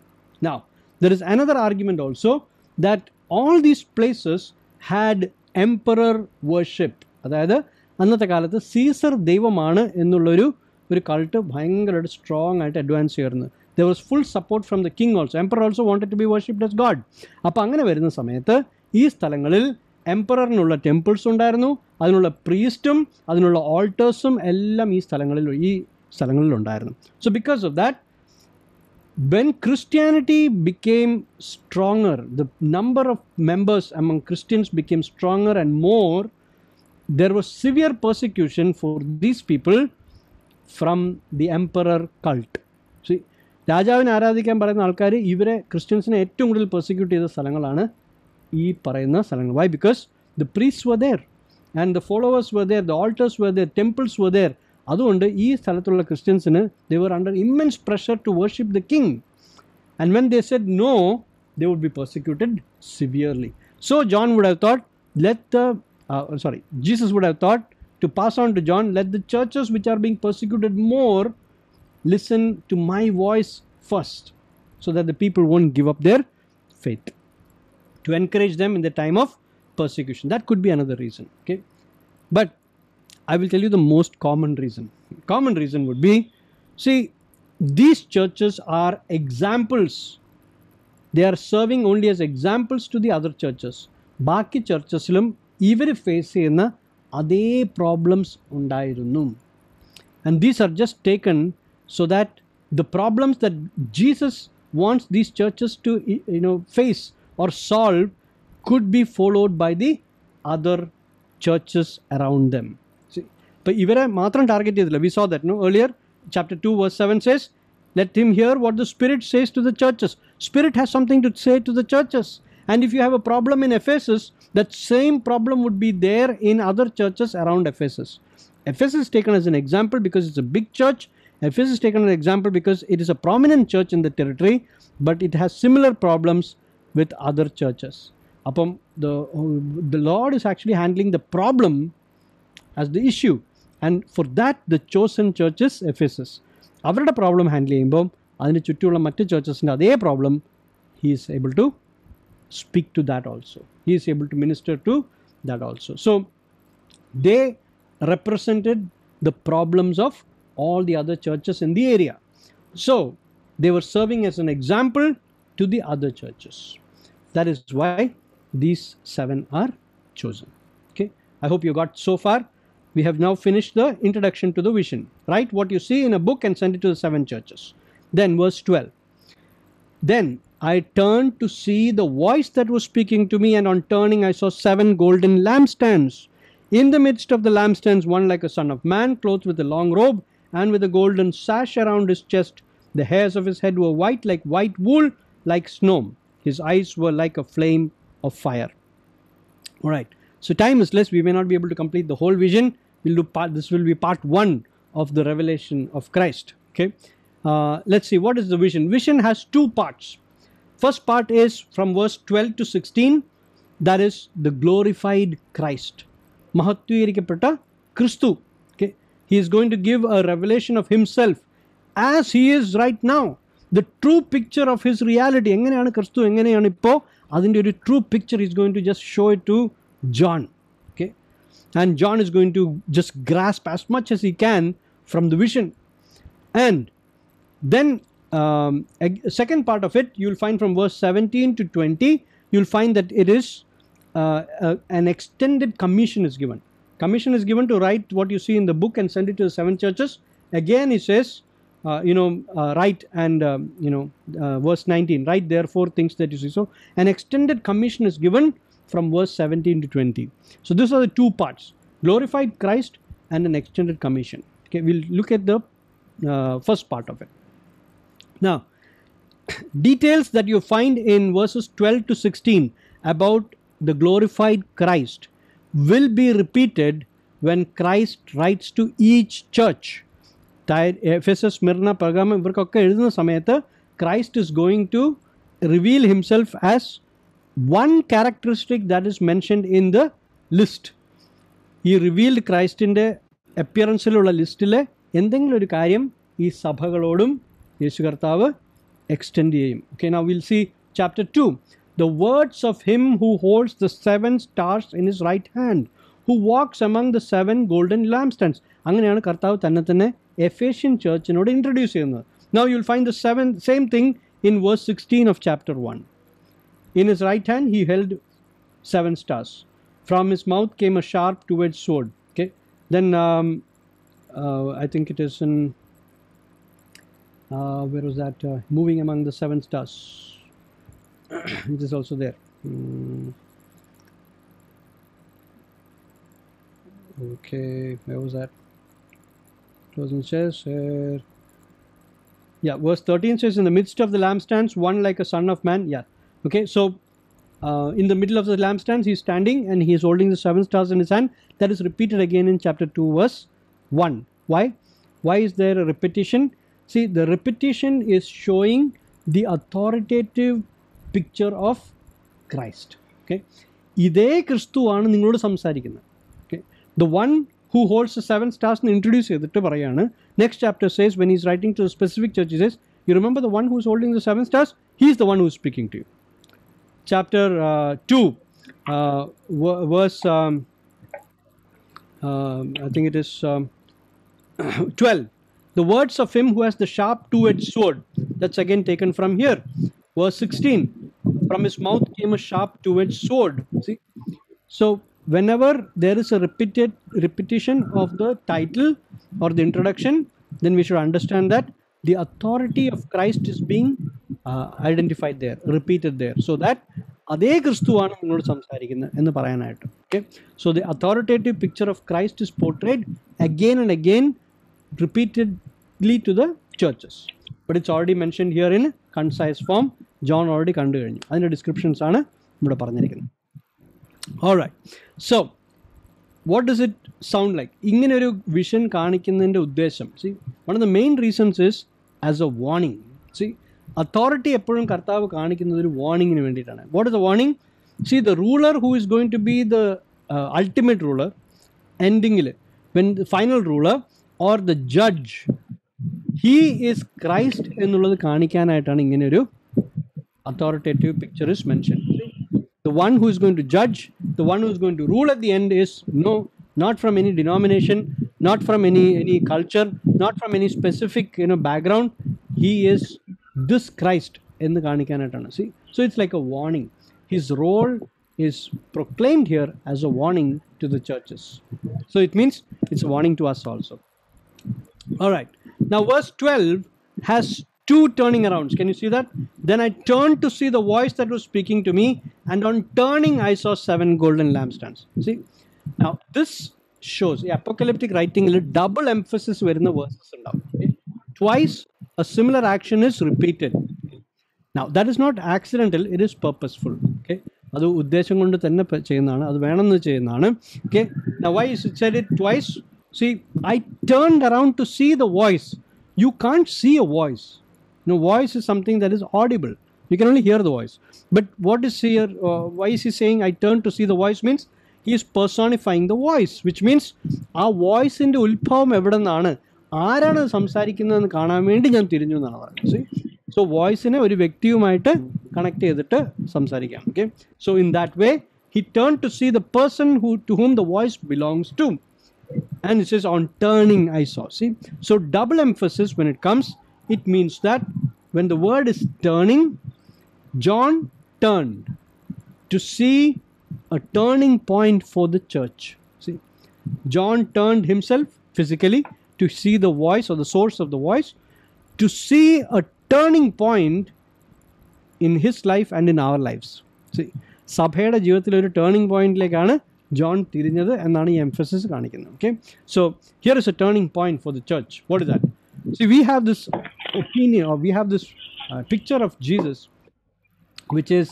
Now, there is another argument also that all these places had emperor worship. അതായത് അന്നത്തെ കാലത്ത് Caesar ദൈവമാണ് എന്നുള്ളൊരു cult ഭയങ്കരമായിട്ട് strong ആയിട്ട് advance ചെയ്യുന്നു. There was full support from the king also. Emperor also wanted to be worshipped as God. അപ്പോൾ അങ്ങനെ വരുന്ന സമയത്ത് ഈ സ്ഥലങ്ങളിൽ എംപററിനുള്ള ടെമ്പിൾസ് ഉണ്ടായിരുന്നു, അതിനുള്ള പ്രീസ്റ്റും അതിനുള്ള ഓൾട്ടേഴ്സും എല്ലാം ഈ സ്ഥലങ്ങളിൽ ഉണ്ടായിരുന്നു. So because of that, when Christianity became stronger, the number of members among Christians became stronger and more, there was severe persecution for these people from the emperor cult. See, രാജാവിനെ ആരാധിക്കാൻ പറയുന്ന ആൾക്കാർ ഇവരെ ക്രിസ്ത്യൻസിനെ ഏറ്റവും കൂടുതൽ പെർസിക്യൂട്ട് ചെയ്ത സ്ഥലങ്ങളാണ് ഈ പറയുന്ന സ്ഥലങ്ങൾ. Why? Because the priests were there and the followers were there, the altars were there, temples were there. അതുകൊണ്ട് ഈ സ്ഥലത്തുള്ള ക്രിസ്ത്യൻസിന് they were under immense pressure to worship the king, and when they said no, they would be persecuted severely. So John would have thought, Jesus would have thought to pass on to John, let the churches which are being persecuted more listen to my voice first, so that the people won't give up their faith, to encourage them in the time of persecution. That could be another reason. Okay, but I will tell you the most common reason. Common reason would be, see, these churches are examples. They are serving only as examples to the other churches. ബാക്കി ചർച്ചസിലും ഇവർ face ചെയ്യുന്ന അതേ problems ഉണ്ടായിരുന്നു. And these are just taken so that the problems that Jesus wants these churches to face or solve could be followed by the other churches around them. But ഇവരെ മാത്രം target ചെയ്തില്ല. We saw that earlier. Chapter 2 verse 7 says, let him hear what the Spirit says to the churches. Spirit has something to say to the churches. And if you have a problem in Ephesus, that same problem would be there in other churches around Ephesus. Ephesus is taken as an example because it's a big church. Ephesus is taken as an example because it is a prominent church in the territory, but it has similar problems with other churches. അപ്പം the Lord is actually handling the problem as the issue. And for that, the chosen church is Ephesus. അവരുടെ problem handle ചെയ്യുമ്പോൾ അതിന് ചുറ്റുമുള്ള മറ്റ് ചേർച്ചസിൻ്റെ അതേ problem he is able to speak to that also. He is able to minister to that also. So they represented the problems of all the other churches in the area. So they were serving as an example to the other churches. That is why these 7 are chosen. Okay, I hope you got so far. We have now finished the introduction to the vision. Write what you see in a book and send it to the 7 churches. Then verse 12. Then I turned to see the voice that was speaking to me, and on turning I saw 7 golden lampstands. In the midst of the lampstands, one like a son of man, clothed with a long robe, and with a golden sash around his chest. The hairs of his head were white like white wool, like snow. His eyes were like a flame of fire. All right. So time is less. We may not be able to complete the whole vision. This will be part 1 of the revelation of Christ. Okay. Let's see. What is the vision? Vision has 2 parts. First part is from verse 12 to 16. That is the glorified Christ. Mahatvirikkapetta Christu. Okay. He is going to give a revelation of himself as he is right now. The true picture of his reality. എങ്ങനെയാണ് ക്രിസ്തു എങ്ങനെയാണ് ഇപ്പോൾ അതിൻ്റെ ഒരു true picture is going to just show it to John. Okay. And John is going to just grasp as much as he can from the vision. And then second part of it, you'll find from verse 17 to 20, you'll find that it is an extended commission is given. Commission is given to write what you see in the book and send it to the 7 churches. Again he says, write and verse 19, write therefore things that you see. So an extended commission is given from verse 17 to 20. So these are the 2 parts, glorified Christ and an extended commission. Okay, we'll look at the first part of it. Now, details that you find in verses 12 to 16 about the glorified Christ will be repeated when Christ writes to each church. Ephesus, Smyrna, Pergamum, ഇവർക്കൊക്കെ എഴുതുന്ന സമയത്ത് Christ is going to reveal himself as one characteristic that is mentioned in the list. ഈ revealed ക്രൈസ്റ്റിൻ്റെ അപ്പിയറൻസിലുള്ള ലിസ്റ്റിലെ എന്തെങ്കിലും ഒരു കാര്യം ഈ സഭകളോടും യേശു കർത്താവ് extend ചെയ്യും. Okay, now we'll see chapter 2. The words of him who holds the 7 stars in his right hand, who walks among the 7 golden lampstands. അങ്ങനെയാണ് കർത്താവ് തന്നെ എഫേഷ്യൻ ചർച്ചിനോട് ഇൻട്രൊഡ്യൂസ് ചെയ്യുന്നത്. Now you'll find the same thing in verse 16 of chapter 1. In his right hand he held 7 stars. From his mouth came a sharp two-edged sword. Okay. Then I think it is in where was that? Moving among the 7 stars. It is also there. Okay, where was that? It wasn't says here. Yeah, verse 13 says, in the midst of the lampstands, one like a son of man. Yeah. Okay, so in the middle of the lampstands, he's standing and he's holding the 7 stars in his hand. That is repeated again in chapter 2, verse 1. Why? Why is there a repetition? See, the repetition is showing the authoritative picture of Christ. Okay, ഇതേ ക്രിസ്തുവാണ് നിങ്ങളോട് സംസാരിക്കുന്നത്. Okay, the one who holds the 7 stars and introduce ചെയ്തിട്ട് പറയാണ്. Next chapter says, when he's writing to a specific church, he says, you remember the one who's holding the 7 stars? He's the one who's speaking to you. Chapter 2, verse I think it is 12. The words of him who has the sharp two-edged sword. That's again taken from here. Verse 16. From his mouth came a sharp two-edged sword. See? So whenever there is a repetition of the title or the introduction, then we should understand that the authority of Christ is being identified there, repeated there, so that അതേ ക്രിസ്തുവാണ് നിങ്ങളോട് സംസാരിക്കുന്നത് എന്ന് പറയാനായിട്ട്. Okay, so the authoritative picture of Christ is portrayed again and again, repeatedly to the churches, but it's already mentioned here in concise form. John already കണ്ടു കഴിഞ്ഞു. അതിൻ്റെ descriptions ആണ് ഇവിടെ പറഞ്ഞിരിക്കുന്നത്. Alright, so what does it sound like? ഇങ്ങനെ ഒരു vision കാണിക്കുന്നതിൻ്റെ ഉദ്ദേശം, see, one of the main reasons is as a warning. See, authority എപ്പോഴും കർത്താവ് കാണിക്കുന്നത് ഒരു വാർണിങ്ങിന് വേണ്ടിയിട്ടാണ്. What is the warning? See, the ruler who is going to be the ultimate ruler, endingil, when the final ruler or the judge, he is Christ എന്നുള്ളത് കാണിക്കാനായിട്ടാണ് ഇങ്ങനെ ഒരു authoritative picture is mentioned. The one who is going to judge, the one who is going to rule at the end is not from any denomination, not from any culture, not from any specific background. He is this Christ in the kaanikkanayittana. See, so it's like a warning. His role is proclaimed here as a warning to the churches. So it means it's a warning to us also. All right, now verse 12 has 2 turning arounds. Can you see that? Then I turned to see the voice that was speaking to me, and on turning I saw 7 golden lampstands. See, now this shows the apocalyptic writing double emphasis വരുന്ന verses ഉണ്ടാവും. Twice a similar action is repeated. Now that is not accidental, it is purposeful. Okay, അത് ഉദ്ദേശം കൊണ്ട് തന്നെ ചെയ്യുന്നതാണ്, അത് വേണമെന്ന് ചെയ്യുന്നതാണ്. Okay, now why is it said it twice? See, I turned around to see the voice. You can't see a voice. Voice is something that is audible. You can only hear the voice. But what is here? Why is he saying I turned to see the voice? Means he is personifying the voice, which means ആ വോയിസിൻ്റെ ഉത്ഭവം എവിടെ നിന്നാണ്, ആരാണ് സംസാരിക്കുന്നതെന്ന് കാണാൻ വേണ്ടി ഞാൻ തിരിഞ്ഞു എന്നാണ് പറയുന്നത്. സോ വോയിസിനെ ഒരു വ്യക്തിയുമായിട്ട് കണക്ട് ചെയ്തിട്ട് സംസാരിക്കാം. Okay, so in that way he turned to see the person to whom the voice belongs to. And it says on turning I saw. See, so double emphasis when it comes. It means that when the word is turning, John turned to see a turning point for the church. See, John turned himself physically to see the voice or the source of the voice, to see a turning point in his life and in our lives. See, സഭയുടെ ജീവിതത്തിൽ ഒരു turning പോയിന്റിലേക്കാണ് John തിരിഞ്ഞത് എന്നാണ് ഈ emphasis കാണിക്കുന്നത്. Okay, so here is A turning point for the church. What is that? See, we have this opinion, or we have this picture of Jesus, which is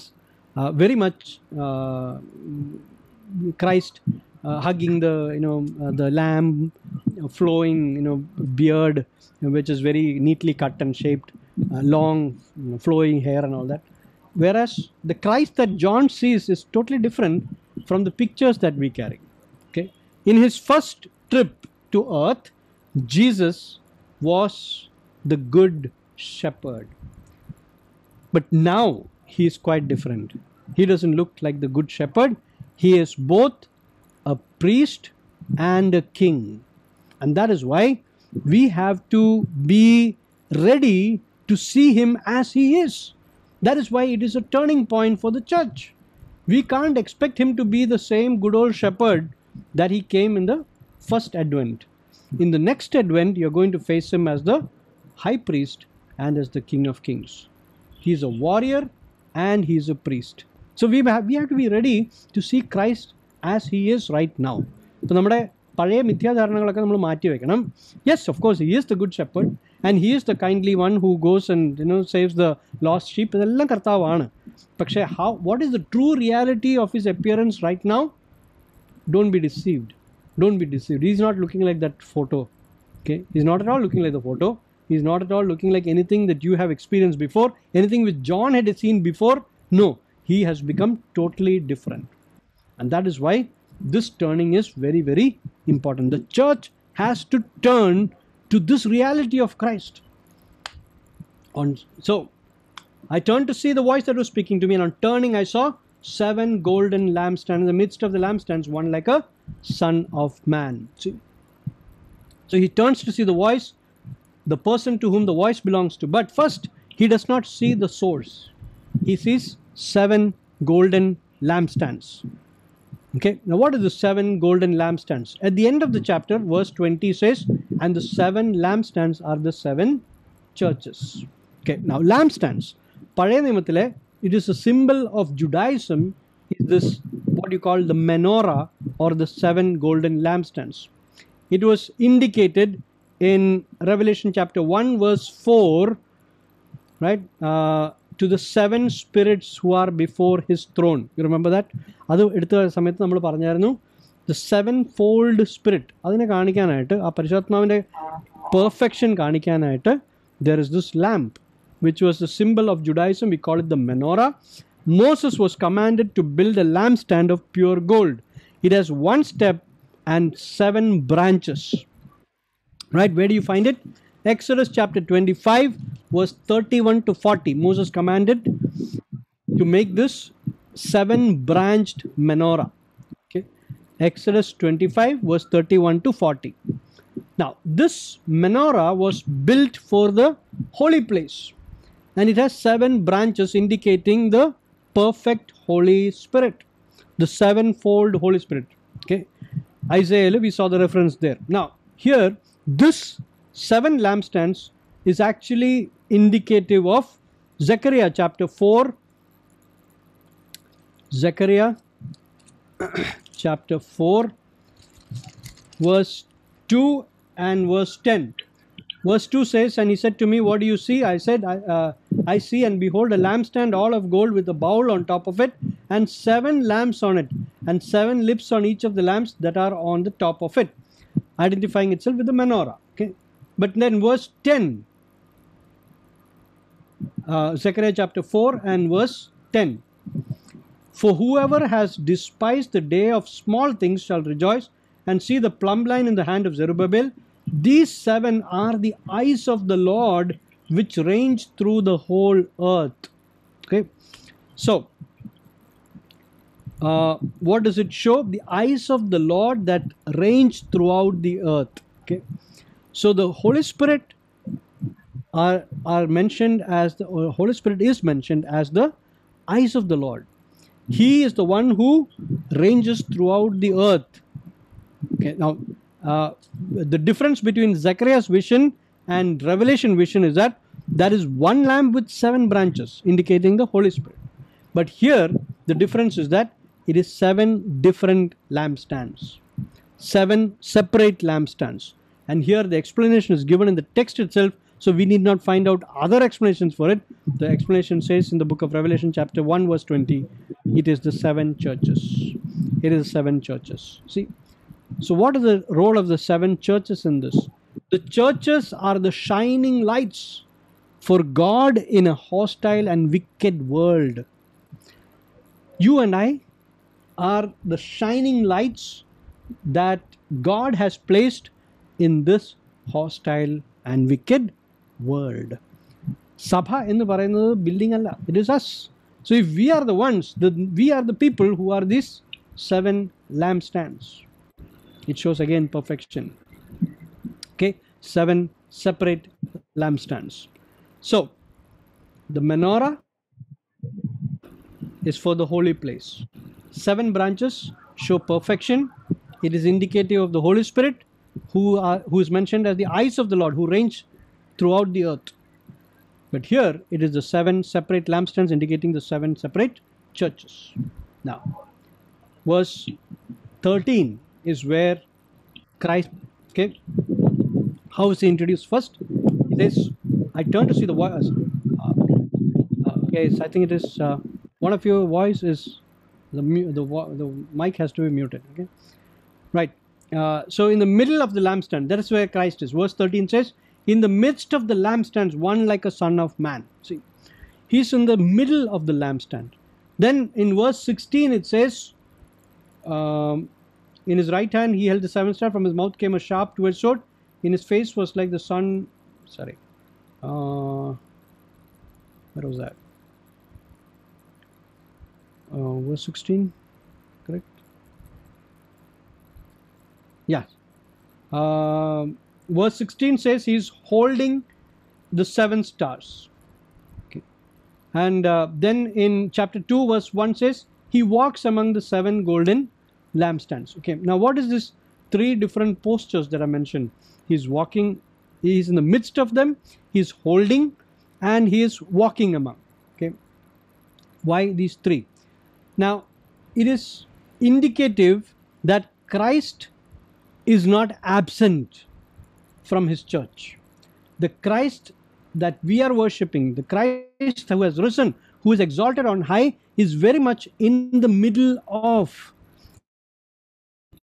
very much Christ hugging the lamb, flowing beard, which is very neatly cut and shaped, long flowing hair and all that. Whereas the Christ that John sees is totally different from the pictures that we carry. Okay, in his first trip to earth, Jesus was the good shepherd, but now he is quite different. He doesn't look like the good shepherd. He is both a priest and a king. And that is why we have to be ready to see him as he is. That is why it is a turning point for the church. We can't expect him to be the same good old shepherd that he came in the first advent. In the next advent, you're going to face him as the high priest and as the King of Kings. He's a warrior and he's a priest. So we have to be ready to see Christ as he is right now. So നമ്മുടെ പഴയ മിഥ്യാധാരണകളൊക്കെ നമ്മൾ മാറ്റി വെക്കണം. Yes, of course, he is the good shepherd and he is the kindly one who goes and saves the lost sheep. ഇതെല്ലാം കർത്താവാണ്. പക്ഷേ what is the true reality of his appearance right now? Don't be deceived. Don't be deceived. He's not looking like that photo. Okay? He's not at all looking like the photo. He's not at all looking like anything that you have experienced before, anything which John had seen before. No, he has become totally different. And that is why this turning is very, very important. The church has to turn to this reality of Christ. So, I turned to see the voice that was speaking to me, and on turning I saw 7 golden lampstands. In the midst of the lampstands, one like a son of man. See? So he turns to see the voice, the person to whom the voice belongs to. But first, he does not see the source. He sees 7 golden lampstands. Okay, now what are the 7 golden lampstands? At the end of the chapter, verse 20 says, and the 7 lampstands are the 7 churches. Okay, now lampstands. പഴയ നിയമത്തിലെ it is a symbol of Judaism, is this what you call the menorah or the 7 golden lampstands. It was indicated in Revelation chapter 1 verse 4, right, to the 7 spirits who are before his throne. You remember that? അത് എടുത്ത സമയത്ത് നമ്മൾ പറഞ്ഞായിരുന്നു the 7-fold spirit. അതിനെ കാണിക്കാനായിട്ട് ആ പരിശുദ്ധാത്മാവിൻ്റെ perfection കാണിക്കാനായിട്ട് there is this lamp which was the symbol of Judaism. We call it the menorah. Moses was commanded to build a lampstand of pure gold. It has 1 step and 7 branches. Right, where do you find it? Exodus chapter 25 verse 31 to 40. Moses commanded to make this 7-branched menorah. Okay, Exodus 25 verse 31 to 40. Now this menorah was built for the holy place, and it has 7 branches indicating the perfect Holy Spirit, the 7-fold Holy Spirit. Okay, Isaiah, we saw the reference there. Now here, this 7 lampstands is actually indicative of Zechariah chapter 4. Zechariah chapter 4 verse 2 and verse 10. Verse 2 says, and he said to me, what do you see? I said, I see, and behold, a lampstand all of gold with a bowl on top of it, and 7 lamps on it, and 7 lips on each of the lamps that are on the top of it, identifying itself with the menorah. Okay, but then verse 10, Zechariah chapter 4 and verse 10. For whoever has despised the day of small things shall rejoice and see the plumb line in the hand of Zerubbabel. These 7 are the eyes of the Lord which range through the whole earth. Okay, so what does it show? The eyes of the Lord that range throughout the earth. Okay, so the Holy Spirit are mentioned as the Holy Spirit is mentioned as the eyes of the Lord. He is the one who ranges throughout the earth. Okay, now the difference between Zechariah's vision and Revelation vision is that there is 1 lamp with 7 branches indicating the Holy Spirit. But here the difference is that it is 7 different lampstands, 7 separate lampstands. And here the explanation is given in the text itself, so we need not find out other explanations for it. The explanation says in the book of Revelation chapter 1 verse 20, it is the 7 churches. It is 7 churches. See, so what is the role of the 7 churches in this? The churches are the shining lights for God in a hostile and wicked world. You and I are the shining lights that God has placed in this hostile and wicked world. Sabha ennu parayunnathu building alla, it is us. So if we are the ones, we are the people who are these 7 lampstands. It shows again perfection. Okay, 7 separate lampstands. So the menorah is for the holy place. 7 branches show perfection. It is indicative of the Holy Spirit, who is mentioned as the eyes of the Lord, who reigns throughout the earth. But here it is the 7 separate lampstands indicating the 7 separate churches. Now, verse 13 is where Christ, okay, how is he introduced? First, he says, I turn to see the voice. Okay, so I think it is one of your voice is the mic has to be muted. Okay, right. So in the middle of the lampstand, that is where Christ is. Verse 13 says, in the midst of the lampstands, one like a son of man. See, he's in the middle of the lampstand. Then in verse 16 it says, in his right hand he held the 7th star. From his mouth came a sharp two-edged sword. In his face was like the sun. Sorry, where was that? Verse 16, correct? Yeah. Verse 16 says he's holding the 7 stars. Okay. And then in chapter 2 verse 1 says he walks among the 7 golden lampstands. Okay. Now what is this 3 different postures that are mentioned? He's walking, he's in the midst of them, he's holding, and he is walking among. Okay. Why these 3? Now it is indicative that Christ is not absent from his church. The Christ that we are worshipping, the Christ who has risen, who is exalted on high, is very much in the middle of.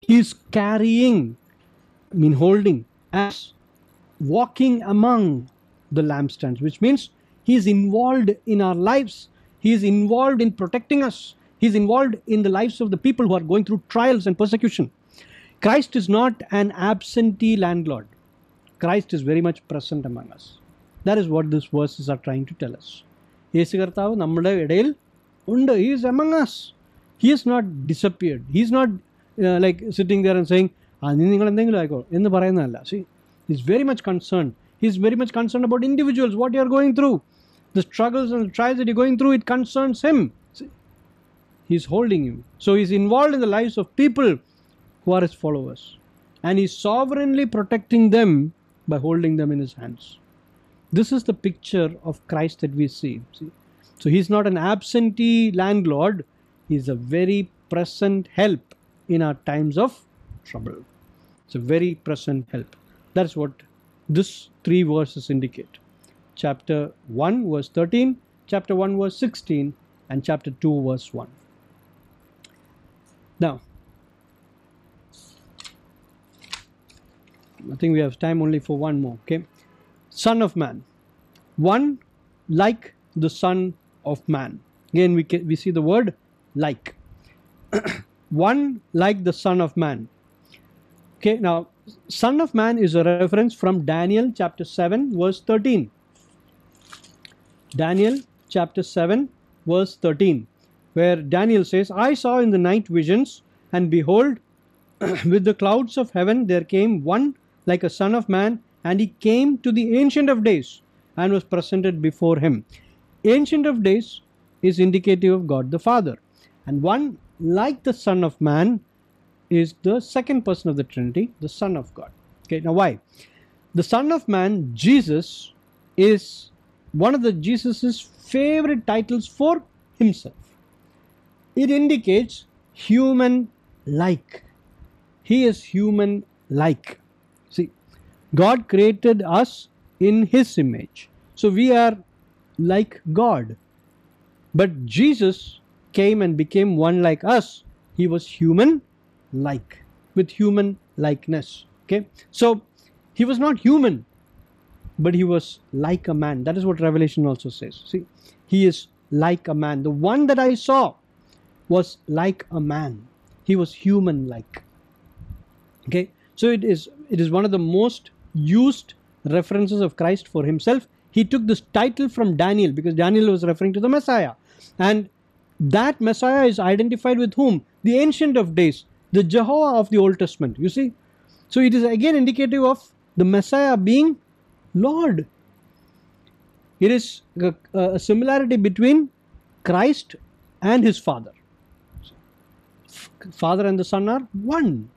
He is carrying, holding, as walking among the lampstands, which means he is involved in our lives. He is involved in protecting us. He is involved in the lives of the people who are going through trials and persecution. Christ is not an absentee landlord. Christ is very much present among us. That is what these verses are trying to tell us. യേശു കർത്താവ് നമ്മുടെ ഇടയിൽ ഉണ്ട്. He is among us. He is not disappeared. He is not like sitting there and saying, നിങ്ങൾ എന്തെങ്കിലും ആയിക്കോ എന്ന് പറയുന്നതല്ല. See, he is very much concerned. He is very much concerned about individuals, what you are going through. The struggles and the trials that you are going through, it concerns him. See, he is holding you. So he is involved in the lives of people who are his followers. And he is sovereignly protecting them by holding them in his hands. This is the picture of Christ that we see. So he is not an absentee landlord. He is a very present help in our times of trouble. It's a very present help. That's what these 3 verses indicate. Chapter 1 verse 13, chapter 1 verse 16, and chapter 2 verse 1. Now, I think we have time only for one more. Okay, Son of Man, one like the Son of Man. Again, we see the word like. One like the Son of Man. Okay, now Son of Man is a reference from Daniel chapter 7 verse 13. Daniel chapter 7 verse 13, where Daniel says, I saw in the night visions, and behold, with the clouds of heaven there came one like a son of man, and he came to the Ancient of Days and was presented before him. Ancient of Days is indicative of God the Father, and one like the Son of Man is the second person of the Trinity, the Son of God. Okay, now why? The Son of Man, Jesus, is one of the Jesus's favorite titles for himself. It indicates human-like. He is human-like. See, God created us in his image. So we are like God. But Jesus came and became one like us. He was human-like, with human likeness. Okay, so he was not human, but he was like a man. That is what Revelation also says. See, he is like a man. The one that I saw was like a man. He was human-like. Okay, so it is one of the most used references of Christ for himself. He took this title from Daniel because Daniel was referring to the Messiah, and that Messiah is identified with whom? The Ancient of Days, the Jehovah of the Old Testament. You see? So it is again indicative of the Messiah being Lord. It is a similarity between Christ and his Father. Father and the Son are one.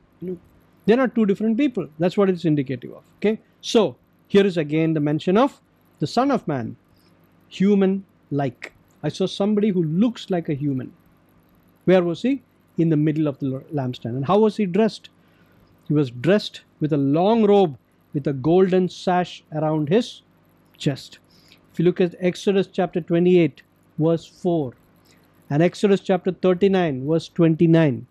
They're not two different people. That's what it's indicative of. Okay. So here is again the mention of the Son of Man, human-like. I saw somebody who looks like a human. Where was he? In the middle of the lampstand. And how was he dressed? He was dressed with a long robe with a golden sash around his chest. If you look at Exodus chapter 28, verse 4, and Exodus chapter 39, verse 29,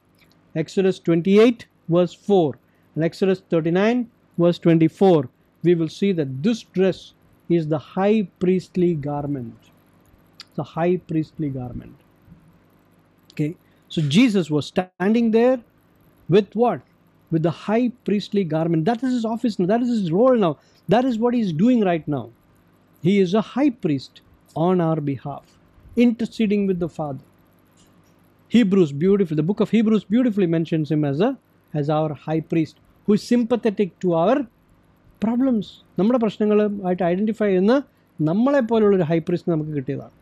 Exodus 28, verse 4, and Exodus 39, verse 24, we will see that this dress is the high priestly garment. The high priestly garment. Okay, so Jesus was standing there with what? With the high priestly garment. That is his office now. That is his role now. That is what he is doing right now. He is a high priest on our behalf, interceding with the Father. Hebrews beautifully, the book of Hebrews beautifully mentions him as our high priest, who is sympathetic to our problems. നമ്മുടെ പ്രശ്നങ്ങളുമായിട്ട് identify ചെയ്യുന്ന നമ്മളെ പോലുള്ള ഒരു high priest നമുക്ക് കിട്ടിയതാണ്.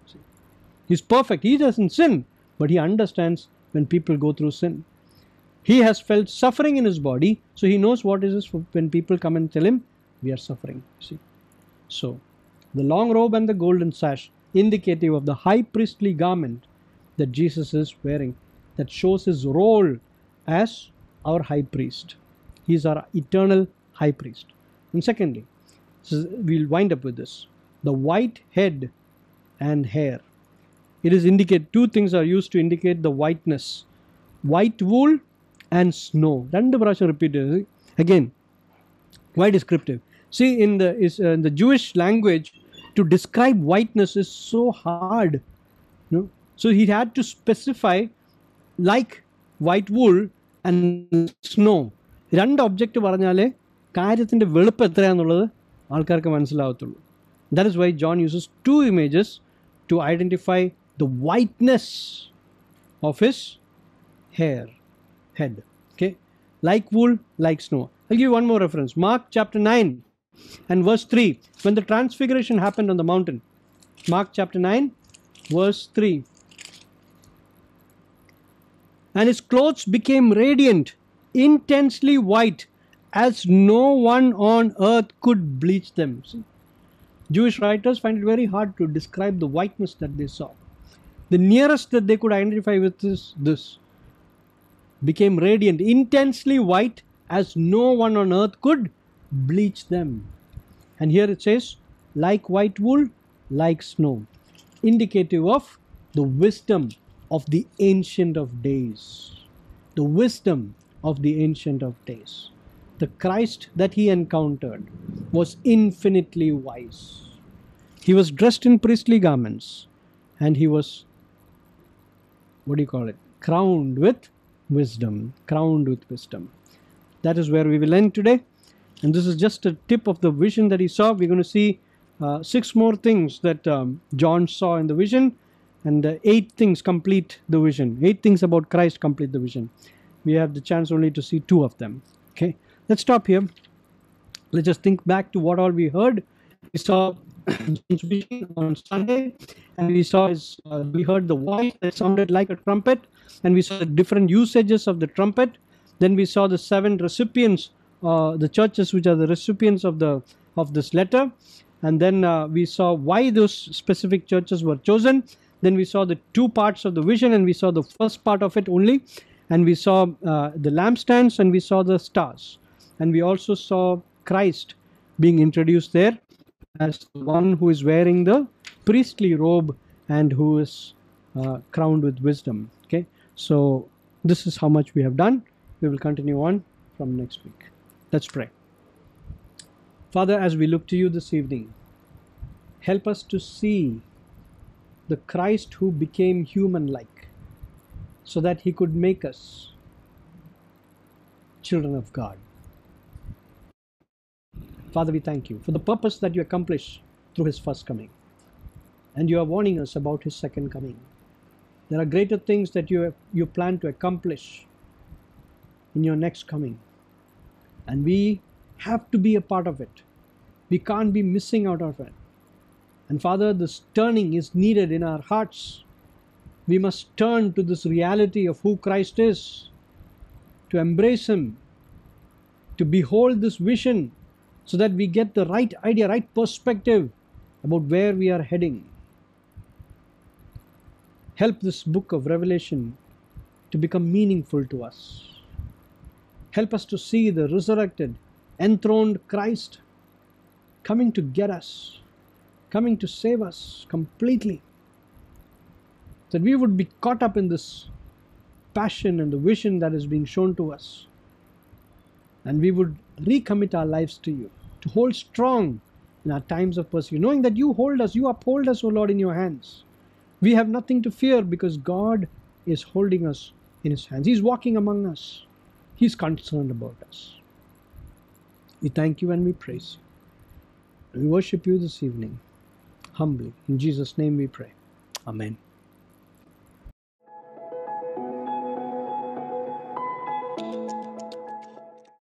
He's perfect. He doesn't sin, but he understands when people go through sin. He has felt suffering in his body, so he knows what it is when people come and tell him we are suffering. See, so the long robe and the golden sash, indicative of the high priestly garment that Jesus is wearing, that shows his role as our high priest. He is our eternal high priest. And secondly, so we'll wind up with this: the white head and hair. It is indicate, two things are used to indicate the whiteness: white wool and snow. Rendu prasham repeated again. Why descriptive? See, in the Jewish language, to describe whiteness is so hard. You know? So he had to specify like white wool and snow. രണ്ട് object പറഞ്ഞാലേ കാര്യത്തിൻ്റെ വെളുപ്പ് എത്രയാണെന്നുള്ളത് ആൾക്കാർക്ക് മനസ്സിലാവത്തുള്ളൂ. That is why John uses two images to identify the whiteness of his head. Okay, like wool, like snow. I'll give you one more reference. Mark chapter 9 and verse 3, when the transfiguration happened on the mountain. Mark chapter 9, verse 3. And his clothes became radiant, intensely white, as no one on earth could bleach them. See? Jewish writers find it very hard to describe the whiteness that they saw. The nearest that they could identify with is this: became radiant, intensely white, as no one on earth could bleach them. And here it says, like white wool, like snow, indicative of the wisdom of the Ancient of Days. The wisdom of the Ancient of Days. The Christ that he encountered was infinitely wise. He was dressed in priestly garments, and he was, what do you call it, crowned with wisdom. Crowned with wisdom. That is where we will end today. And this is just a tip of the vision that he saw. We're going to see 6 more things that John saw in the vision, and 8 things complete the vision. 8 things about Christ complete the vision. We have the chance only to see 2 of them. Okay, let's stop here. Let's just think back to what all we heard. We saw John's vision on Sunday, and we heard the voice that sounded like a trumpet, and we saw the different usages of the trumpet. Then we saw the 7 recipients, the churches which are the recipients of this letter, and then we saw why those specific churches were chosen. Then we saw the 2 parts of the vision, and we saw the first part of it only, and we saw the lampstands, and we saw the stars, and we also saw Christ being introduced there as the one who is wearing the priestly robe and who is crowned with wisdom. Okay, so this is how much we have done. We will continue on from next week. Let's pray. Father, as we look to you this evening, help us to see the Christ who became human-like, so that he could make us children of God. Father, we thank you for the purpose that you accomplish through his first coming. And you are warning us about his second coming. There are greater things that you plan to accomplish in your next coming. And we have to be a part of it. We can't be missing out of it. And Father, this turning is needed in our hearts. We must turn to this reality of who Christ is, to embrace Him, to behold this vision, so that we get the right idea, right perspective about where we are heading. Help this book of Revelation to become meaningful to us. Help us to see the resurrected, enthroned Christ coming to get us, coming to save us completely. That we would be caught up in this passion and the vision that is being shown to us. And we would recommit our lives to you, to hold strong in our times of persecution, knowing that you hold us, you uphold us, O Lord, in your hands. We have nothing to fear because God is holding us in His hands. He's walking among us. He's concerned about us. We thank you and we praise you. We worship you this evening, humbly. In Jesus' name we pray. Amen.